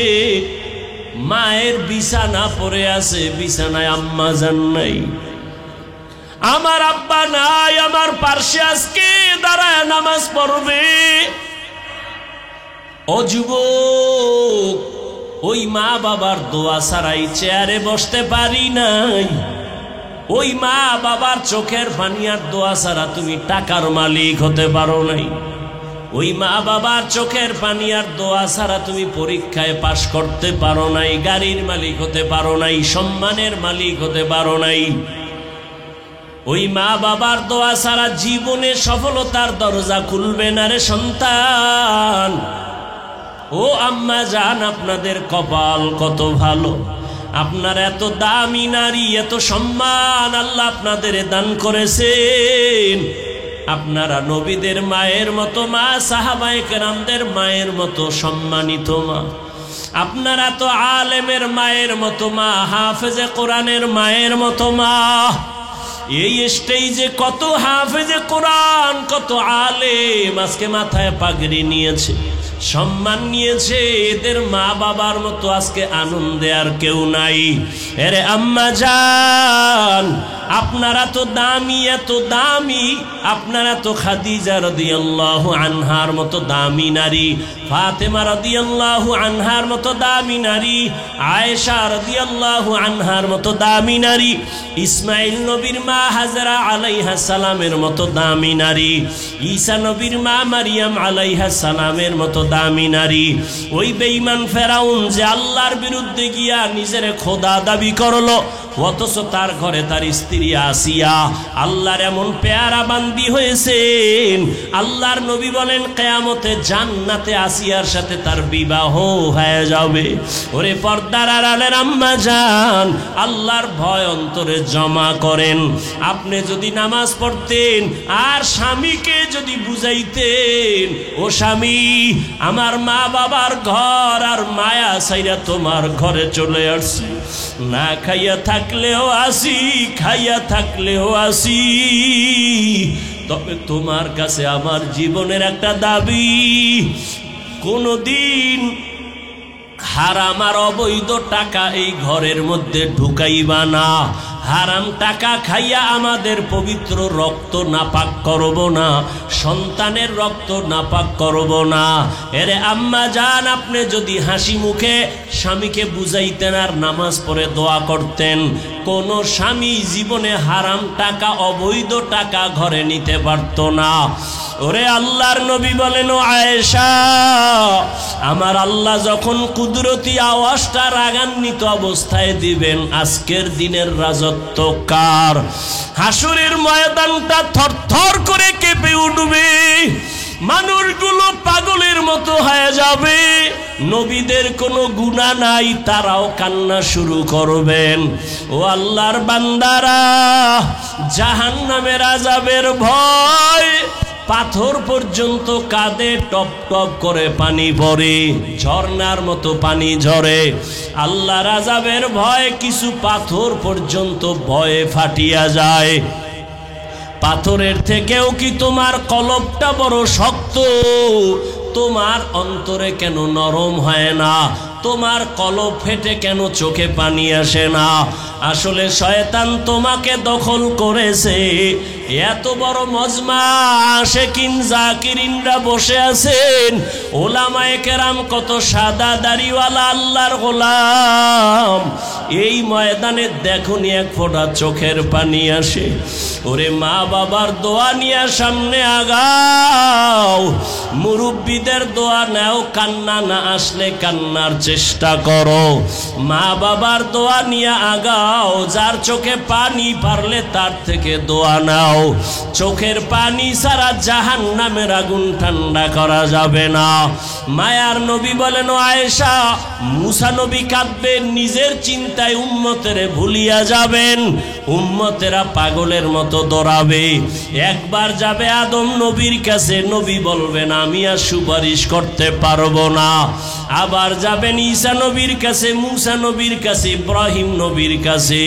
Speaker 1: মায়ের বিছানা পড়ে আছে, বিছানায় আম্মা জান নাই, আমার আব্বা নাই, আমার পার্শ্বে আজকে দাঁড়ায় নামাজ পড়বে। ও যুবক, ওই মা বাবার দোয়া ছাড়াই চেয়ারে বসতে পারি নাই। ওই মা বাবার চোখের পানি আর দোয়া ছাড়া তুমি টাকার মালিক হতে পারো নাই। ওই মা বাবার চোখের পানি আর দোয়া ছাড়া তুমি পরীক্ষায় পাশ করতে পারো নাই, গাড়ির মালিক হতে পারো নাই, সম্মানের মালিক হতে পারো নাই। ওই মা বাবার দোয়া ছাড়া জীবনে সফলতার দরজা খুলবে না রে সন্তান। ও আম্মা জান, আপনাদের কপাল কত ভালো, আপনার এত দামি নারী, এত সম্মান আল্লাহ আপনাদের দান করেছেন। আপনারা নবীদের মায়ের মতো মা, সাহাবায়ে কেরামদের মায়ের মতো সম্মানিত মা। আপনারা তো আলেমের মায়ের মতো মা, হাফেজে কোরআনের মায়ের মতো মা। এই স্টেজে কত হাফেজে কোরআন, কত আলেম আজকে মাথায় পাগড়ি নিয়েছে, সম্মান নিয়েছে। এদের মা বাবার মতো আজকে আনন্দে আর কেউ নাই। এরে আম্মা জান, আপনারা তো দামি, এত দামি, আপনারা তো খাদিজা রাদিয়াল্লাহু আনহার মতো দামি নারী, ফাতেমা রাদিয়াল্লাহু আনহার মতো দামি নারী, আয়েশা রাদিয়াল্লাহু আনহার মতো দামি নারী, ইসমাইল নবীর মা হাজরা আলাইহা সালামের মতো দামি নারী, ঈসা নবীর মা মারিয়াম আলাইহা সালামের মতো দামি নারী। ওই বেঈমান ফেরাউন যে আল্লাহর বিরুদ্ধে গিয়া নিজের খোদা দাবি করলো, অথচ তার ঘরে তার স্ত্রী আসিয়া আল্লাহর এমন পেয়ারা বান্দি হয়েছেন। আল্লাহর নবী বলেন কিয়ামতে জান্নাতে আসিয়ার সাথে তার বিবাহ হয়ে যাবে। ওরে পর্দার আড়ালের আম্মা জান, আল্লাহর ভয় অন্তরে জমা করেন। আপনি যদি নামাজ পড়তেন আর স্বামীকে যদি বুঝাইতেন, ও স্বামী, আমার মা বাবার ঘর আর মায়া ছাইরা তোমার ঘরে চলে আসছি, না খাইয়া থাকলেও আসি, খাইয়া থাকলেও আসি, তবে তোমার কাছে আমার জীবনের একটা দাবি, কোনদিন হারাম আর অবৈধ টাকা এই ঘরের মধ্যে ঢুকাইবা না। হারাম টাকা খাইয়া আমাদের পবিত্র রক্ত নাপাক করব না, সন্তানের রক্ত নাপাক করব না। এরে আম্মা জান, আপনি যদি হাসি মুখে স্বামীকে বুঝাইতেন আর নামাজ পড়ে দোয়া করতেন, কোন স্বামী জীবনে হারাম টাকা, অবৈধ টাকা ঘরে নিতে পারত না। ওরে আল্লাহর নবী বলেন, ও আয়েশা, আমার আল্লাহ যখন কুদরতি আওয়াজটা রাগান্বিত অবস্থায় দিবেন, আজকের দিনের রাজত্ব কার? হাসরের ময়দানটা থরথর করে কেঁপে উঠবে, মানুষগুলো পাগলের মতো হয়ে যাবে। নবীদের কোনো গুনাহ নাই, তারাও কান্না শুরু করবেন। ও আল্লাহর বান্দারা, জাহান্নামের আযাবের ভয় পাথর পর্যন্ত কাঁদে, টপ টপ করে পানি পড়ে, ঝর্ণার মতো পানি ঝরে। আল্লাহর আযাবের ভয় কিছু পাথর পর্যন্ত ভয়ে ফাটিয়া যায়। পাথরের থেকেও কি তোমার কলবটা বড় শক্ত? তোমার অন্তরে কেন নরম হয় না? তোমার কলব ফেটে কেন চোখে পানি আসে না? আসলে শয়তান তোমাকে দখল করেছে। এত বড় মজমা আশিকিন জাকিরিনরা বসে আছেন, ওলামায়ে কেরাম কত সাদা দাড়িওয়ালা আল্লাহর গোলাম, এই ময়দানে দেখুনি এক ফোঁটা চোখের পানি আসে। ওরে মা বাবার দোয়া নিয়ে সামনে আগাও, মুরব্বীদের দোয়া নাও, কান্না না আসলে কান্নার চেষ্টা করো। মা বাবার দোয়া নিয়ে আগাও, যার চোখে পানি পারলে তার থেকে দোয়া নাও। চোখের পানি ছাড়া জাহান্নামের আগুন ঠান্ডা করা যাবে না। মায়ার নবী বলেন, ও আয়েশা, মুসা নবী কাঁদবেন, নিজের চিন্তায় উম্মতের ভুলিয়া যাবেন। উম্মতেরা পাগলের মতো দৌড়াবে। একবার যাবে আদম নবীর কাছে, নবী বলবেন আমি আর সুপারিশ করতে পারবো না। আবার যাবেন ঈসা নবীর কাছে, মুসা নবীর কাছে, ইব্রাহিম নবীর কাছে।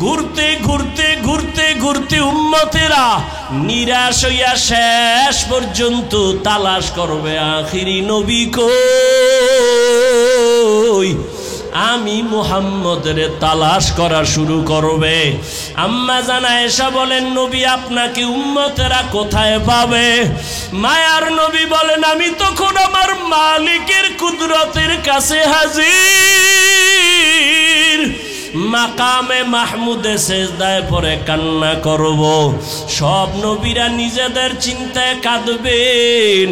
Speaker 1: ঘুরতে ঘুরতে ঘুরতে ঘুরতে উম্মতেরা নিরাশ হইয়া শেষ পর্যন্ত তালাশ করবে আখিরি নবী কই। আমি মুহাম্মদের তালাশ করা শুরু করবে। আম্মা জান আয়েশা বলেন, নবী আপনাকে উম্মতেরা কোথায় পাবে? মায়ার নবী বলেন, আমি তখন আমার মালিকের কুদরতের কাছে হাজির, মাকামে মাহমুদে সেজদায় পড়ে কান্না করব। সব নবীরা নিজেদের চিন্তায় কাঁদবেন,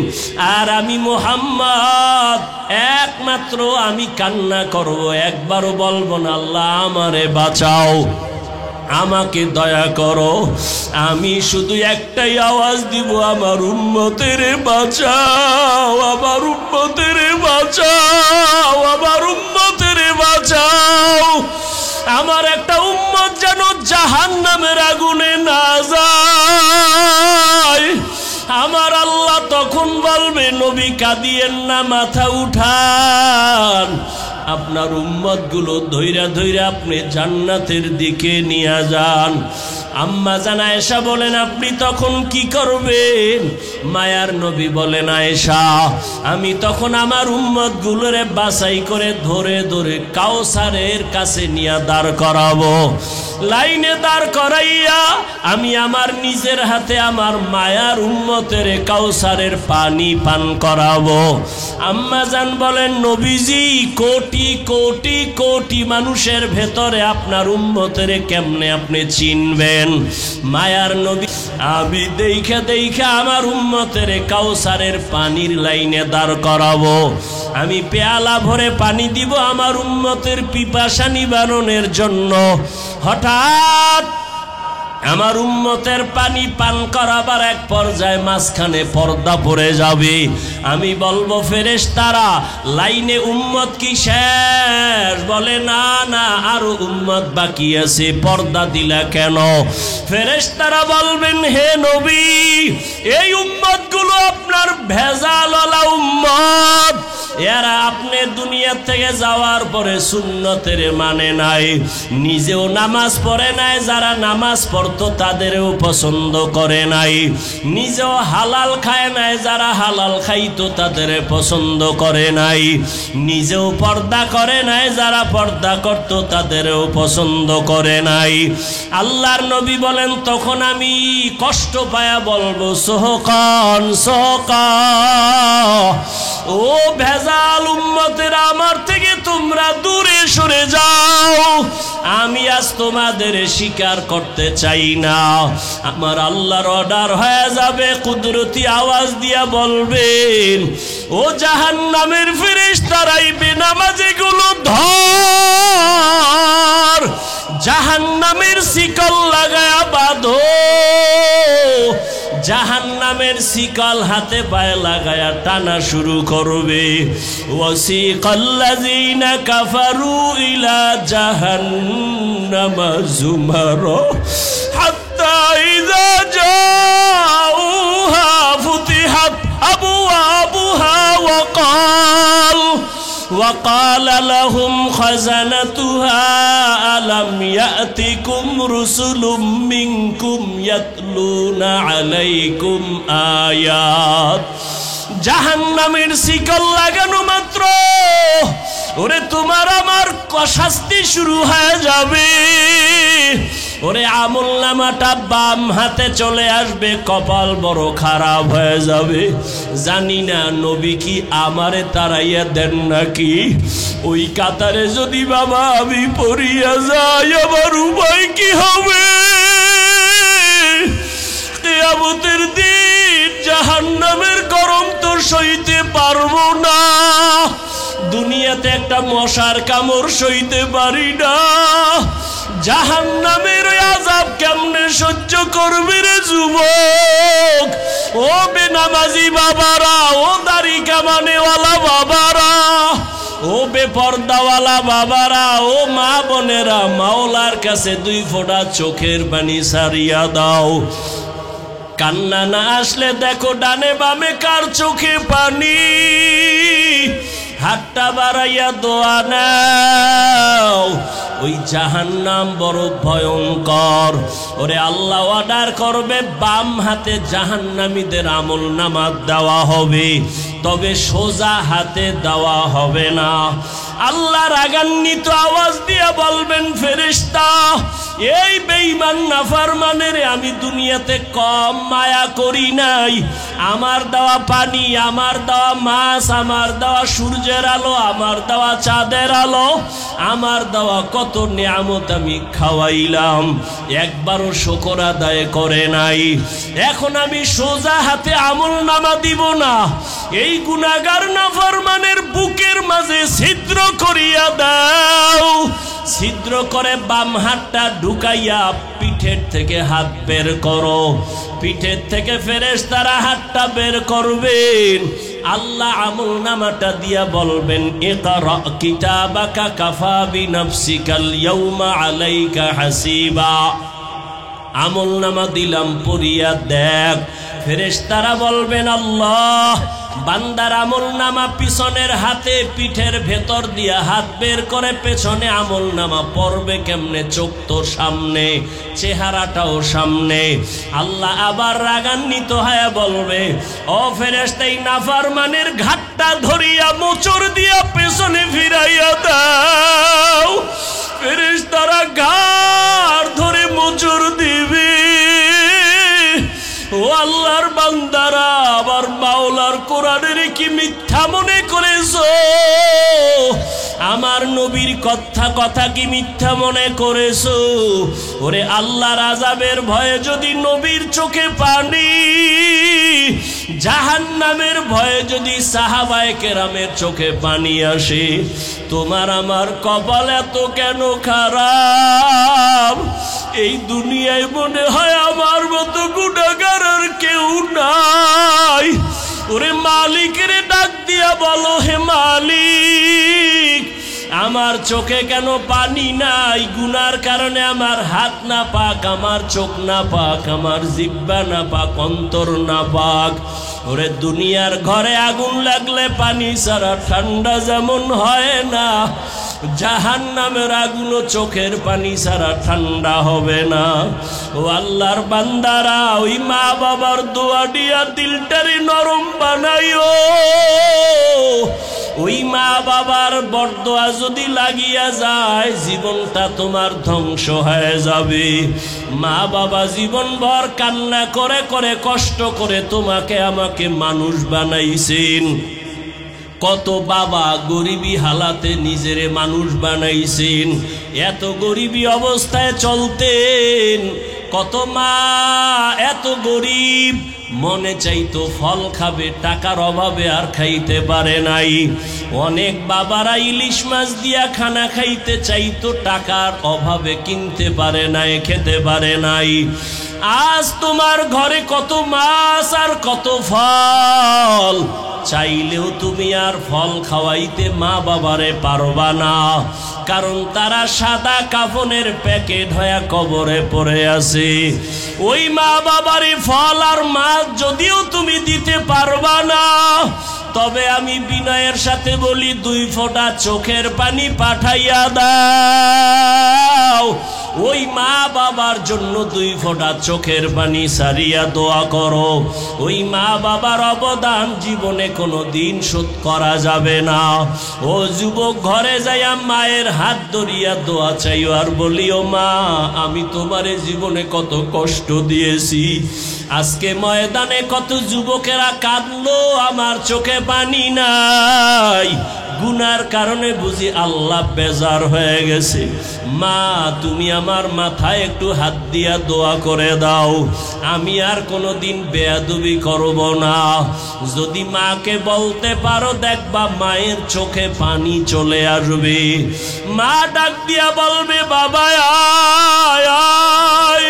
Speaker 1: আর আমি মুহাম্মদ একমাত্র আমি কান্না করব, একবারও বলবো না আল্লাহ আমারে বাঁচাও, আমাকে দয়া করো। আমি শুধু একটাই আওয়াজ দিব, আমার উম্মতের বাঁচাও, আমার উম্মতের বাঁচাও, আমার উম্মতের বাঁচাও। আমার একটা উম্মত যেন জাহান্নামের আগুনে না যায়। আমার আল্লাহ তখন বলবে, নবী কাঁদিয়েন না, মাথা উঠান, আপনার উম্মত গুলো ধৈরা ধৈরা আপনি জান্নাতের দিকে নিয়ে যান। আম্মা জান আয়েশা বলেন, আপনি তখন কি করবেন? মায়ার নবী বলেন, আয়েশা আমি তখন আমার উম্মত গুলোরে বাছাই করে ধরে ধরে কাউসারের কাছে নিয়ে দাঁড় করাবো। লাইনে দাঁড় করাইয়া আমি আমার নিজের হাতে আমার মায়ার উম্মতের কাউসারের পানি পান করাবো। আম্মা জান বলেন, নবীজি কোটি কোটি কোটি মানুষের ভেতরে আপনার উম্মতের কেমনে আপনি চিনবেন? মায়ার নবী, আমি দেখে দেখে আমার উম্মতের কাউসারের পানির লাইনে দাঁড় করাবো। আমি পেয়ালা ভরে পানি দিব আমার উম্মতের পিপাসা নিবারণের জন্য। হঠাৎ আমার উম্মতের পানি পান করাবার এক পর্যায়ে মাঝখানে পর্দা পড়ে যাবে। আমি বলবো, ফেরেশতারা লাইনে উম্মত কি শেষ? বলে, না না, আরো উম্মত বাকি আছে, পর্দা দিলা কেন? ফেরেশতারা বলবেন, হে নবী, এই উম্মত গুলো আপনার ভেজালওয়ালা উম্মত, এরা আপনি দুনিয়া থেকে যাওয়ার পরে সুন্নতের মানে নাই, নিজেও নামাজ পড়ে নাই, যারা নামাজ পড়তো তাদেরও পছন্দ করে নাই, নিজেও হালাল খায় নাই, যারা হালাল খাইতো তাদের পছন্দ করে নাই, নিজেও পর্দা করে নাই, যারা পর্দা করতো তাদেরও পছন্দ করে নাই। আল্লাহর নবী বলেন, তখন আমি কষ্ট পায়া বলবো, সোহকান সোহকা, ও ভেজাল উম্মতেরা, আমার থেকে তোমরা দূরে সরে যাও, আমি আজ তোমাদের স্বীকার করতে চাই না। আমার আল্লাহর অর্ডার হয়ে যাবে, কুদরতি আওয়াজ দিয়া বলবেন, ও জাহান্নামের ফেরেশতারা, বেনামাজি গুলো ধর, জাহান্নামের শিকল লাগায়া বাঁধো, জাহান্নামের শিকল হাতে পায়ে লাগায়া টানা শুরু করবে। ওয়াসিকাল্লাযীনা কাফারু ইলা জাহান্নামা যুমারা হাত্তা ইযা জাউহা ফুতিহাত আবওয়াবুহা وقال لهم خزنتها ألم يأتكم رسل منكم يتلون عليكم آيات। জাহান্নামের শিকল লাগানো মাত্র ওরে তোমার আমার শাস্তি শুরু হয়ে যাবে। ওরে আমলনামাটা বাম হাতে চলে আসবে, কপাল বড় খারাপ হয়ে যাবে। জানি না নবী কি আমারে তাড়াইয়া দেন নাকি। ওই কাতারে যদি বাবা আমি পড়িয়া যাই আমার উপায় কি হবে? কিয়ামতের দিন জাহান্নামের গরম তো সইতে পারবো না। দুনিয়াতে একটা মশার কামড় সইতে পারি না, জাহান্নামের আযাব কেমনে সহ্য করবে রে যুবক? ও বেনামাজি বাবারা, ও দাড়ি কামানেওয়ালা বাবারা, ও বেপর্দাওয়ালা বাবারা, ও মা বোনেরা, মাওলার কাছে 2 ফোঁটা চোখের পানি সারিয়া দাও। কান্না না আসলে দেখো ডানে বামে কার চোখে পানি। হাতটা বাড়াইয়া দোয়া নাও। ওই জাহান্নাম বড় ভয়ঙ্কর। ওরে আল্লাহ অর্ডার করবে বাম হাতে জাহান্নামীদের আমলনামা দেওয়া হবে, তবে সোজা হাতে দেওয়া হবে না। আল্লাহ রাগান্বিত আওয়াজ দিয়ে বলবেন, ফেরেশতা এই বেঈমান নাফরমানের আমি দুনিয়াতে কম মায়া করি নাই। আমার দেওয়া পানি, আমার দেওয়া মাছ, আমার দেওয়া সূর্যের আলো, আমার দেওয়া চাঁদের আলো, আমার দেওয়া কত নিয়ামত আমি খাওয়াইলাম, একবারও শুকর আদায় করে নাই। এখন আমি সোজা হাতে আমলনামা দিব না, এই গুনাহগার নাফরমানের বুকের মাঝে ছিদ্র করিয়া দাও। ছিদ্র করে বাম হাতটা ঢুকাইয়া পিঠের থেকে হাত বের করো। পিঠের থেকে ফেরেশতারা হাতটা বের করবেন। আল্লাহ আমলনামাটা দিয়া বলবেন, ইকরা কিতাবাকা কাফা বিনাফসিকাল ইয়াউমা আলাইকা হাসিবা। আমলনামা দিলাম, পড়িয়া দেখ। ফেরেশতারা বলবেন, আল্লাহ বান্দার আমলনামা পিছনের হাতে পিঠের ভেতর দিয়া হাত বের করে পেছনে আমলনামা পড়বে কেমনে? চোখ তো সামনে, চেহারাটাও সামনে। আল্লাহ আবার রাগান্বিত হয়ে বলবে, ও ফেরেশতা এই নাফরমানের ঘাটটা ধরিয়া মোচড় দিয়া পেছনে ফিরাইয়া দাও। ফেরেশতারা ঘাড় ধরে মোচড় দিবে। ও আল্লাহর বান্দারা, আবার মাওলার কোরআনের কি মিথ্যা মনে করেছো? আমার নবীর কথা কি মিথ্যা মনে করেছো? ওরে আল্লাহর আযাবের ভয়ে যদি নবীর চোখে পানি, জাহান্নামের ভয়ে যদি সাহাবায়ে কেরামের চোখে পানি আসে, তোমার আমার কপাল এত কেন খারাপ? এই দুনিয়ায় মনে হয় আমার মতো গুনাহগার আর কেউ নাই। ওরে মালিকের ডাক দিয়া বলো, হে মালিক আমার চোখে কেন পানি নাই? গুনার কারণে আমার হাত না পাক, আমার চোখ না পাক, আমার জিহ্বা না পাক, অন্তর না পাক। ওরে দুনিয়ার ঘরে আগুন লাগলে পানি ছাড়া ঠান্ডা যেমন হয় না, জাহান্নামের আগুনও চোখের পানি ছাড়া ঠান্ডা হবে না। ও আল্লাহর বান্দারা, ওই মা বাবার দোয়া দিয়া দিলটারে নরম বানাইও। ওই মা বাবার বরদোয়া যদি লাগিয়া যায়, জীবনটা তোমার ধ্বংস হয়ে যাবে। মা বাবা জীবনভর কান্না করে করে কষ্ট করে তোমাকে আমাকে মানুষ বানাইছেন। কত বাবা গরিবী হালাতে নিজেরে মানুষ বানাইছেন, এত গরিবী অবস্থায় চলতেন। কত মা এত গরিব, মনে চাইতো ফল খাবে, টাকার অভাবে আর খাইতে পারে নাই। অনেক বাবারা ইলিশ মাছ দিয়া খানা খাইতে চাইতো, টাকার অভাবে কিনতে পারে নাই, খেতে পারে নাই। আজ তোমার ঘরে কত মাছ আর কত ফল, চাইলেও তুমি আর ফল খাওয়াইতে মা বাবারে পারবা না, কারণ তারা সাদা কাফনের প্যাকেট হয়ে কবরে পড়ে আছে। ওই মা বাবারে ফল আর মাছ যদিও তুমি দিতে পারবা না, তবে আমি বিনয়ের সাথে বলি 2 ফোঁটা চোখের পানি পাঠাইয়া দাও। ওই মা বাবার জন্য 2 ফোঁটা চোখের পানি সারিয়া দোয়া করো। ওই মা বাবার অবদান জীবনে কোনো দিন শোধ করা যাবে না। ও যুবক, ঘরে যাইয়া মায়ের হাত ধরিয়া দোয়া চাইও আর বলিও, মা আমি তোমারে জীবনে কত কষ্ট দিয়েছি, আজকে ময়দানে কত যুবকেরা কাঁদলো, আমার চোখে পানি নাই, গুনার কারণে বুঝি আল্লাহ বেজার হয়ে গেছে। মা তুমি আমার মাথায় একটু হাত দিয়া দোয়া করে দাও, আমি আর কোনোদিন বেয়াদবি করব না। যদি মাকে বলতে পারো, দেখবা মায়ের চোখে পানি চলে আসবে। মা ডাক দিয়া বলবে, বাবা আয় আয়,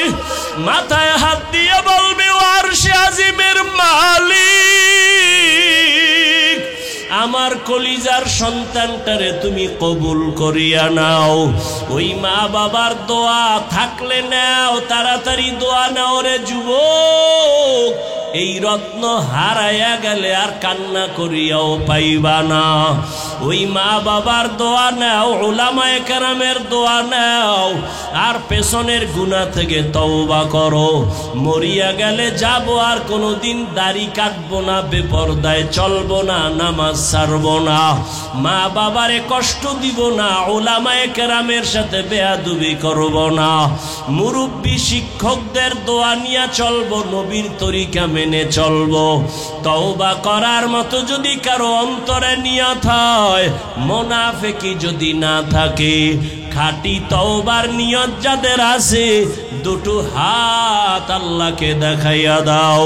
Speaker 1: মাথায় হাত দিয়া বলবে, আরশে আজিমের মালিক, আমার কলিজার সন্তানটারে তুমি কবুল করিয়া নাও। ওই মা বাবার দোয়া থাকলে নাও, তাড়াতাড়ি দোয়া নাও রে যুবক। এই রত্ন হারাইয়া গেলে আর কান্না করিয়াও পাইবা না। ওই মা বাবার দোয়া নাও, উলামায়ে কেরামের দোয়া নাও, আর পেছনের গুনাহ থেকে তওবা করো। মরিয়া গেলে যাব, আর কোনোদিন দাড়ি কাটবো না, বেপরদায় চলবো না, নামাজ ছাড়বো না, মা বাবারে কষ্ট দিব না, উলামায়ে কেরামের সাথে বেয়াদবি করব না, মুরব্বী শিক্ষকদের দোয়া নিয়ে চলবো, নবীর তরিকা মেনে চলবো। তওবা করার মতো যদি কারো অন্তরে নিয়ত হয়, মুনাফিকি যদি না থাকে, খাঁটি তওবার নিয়ত যাদের আছে, 2 হাত আল্লাহকে দেখাইয়া দাও।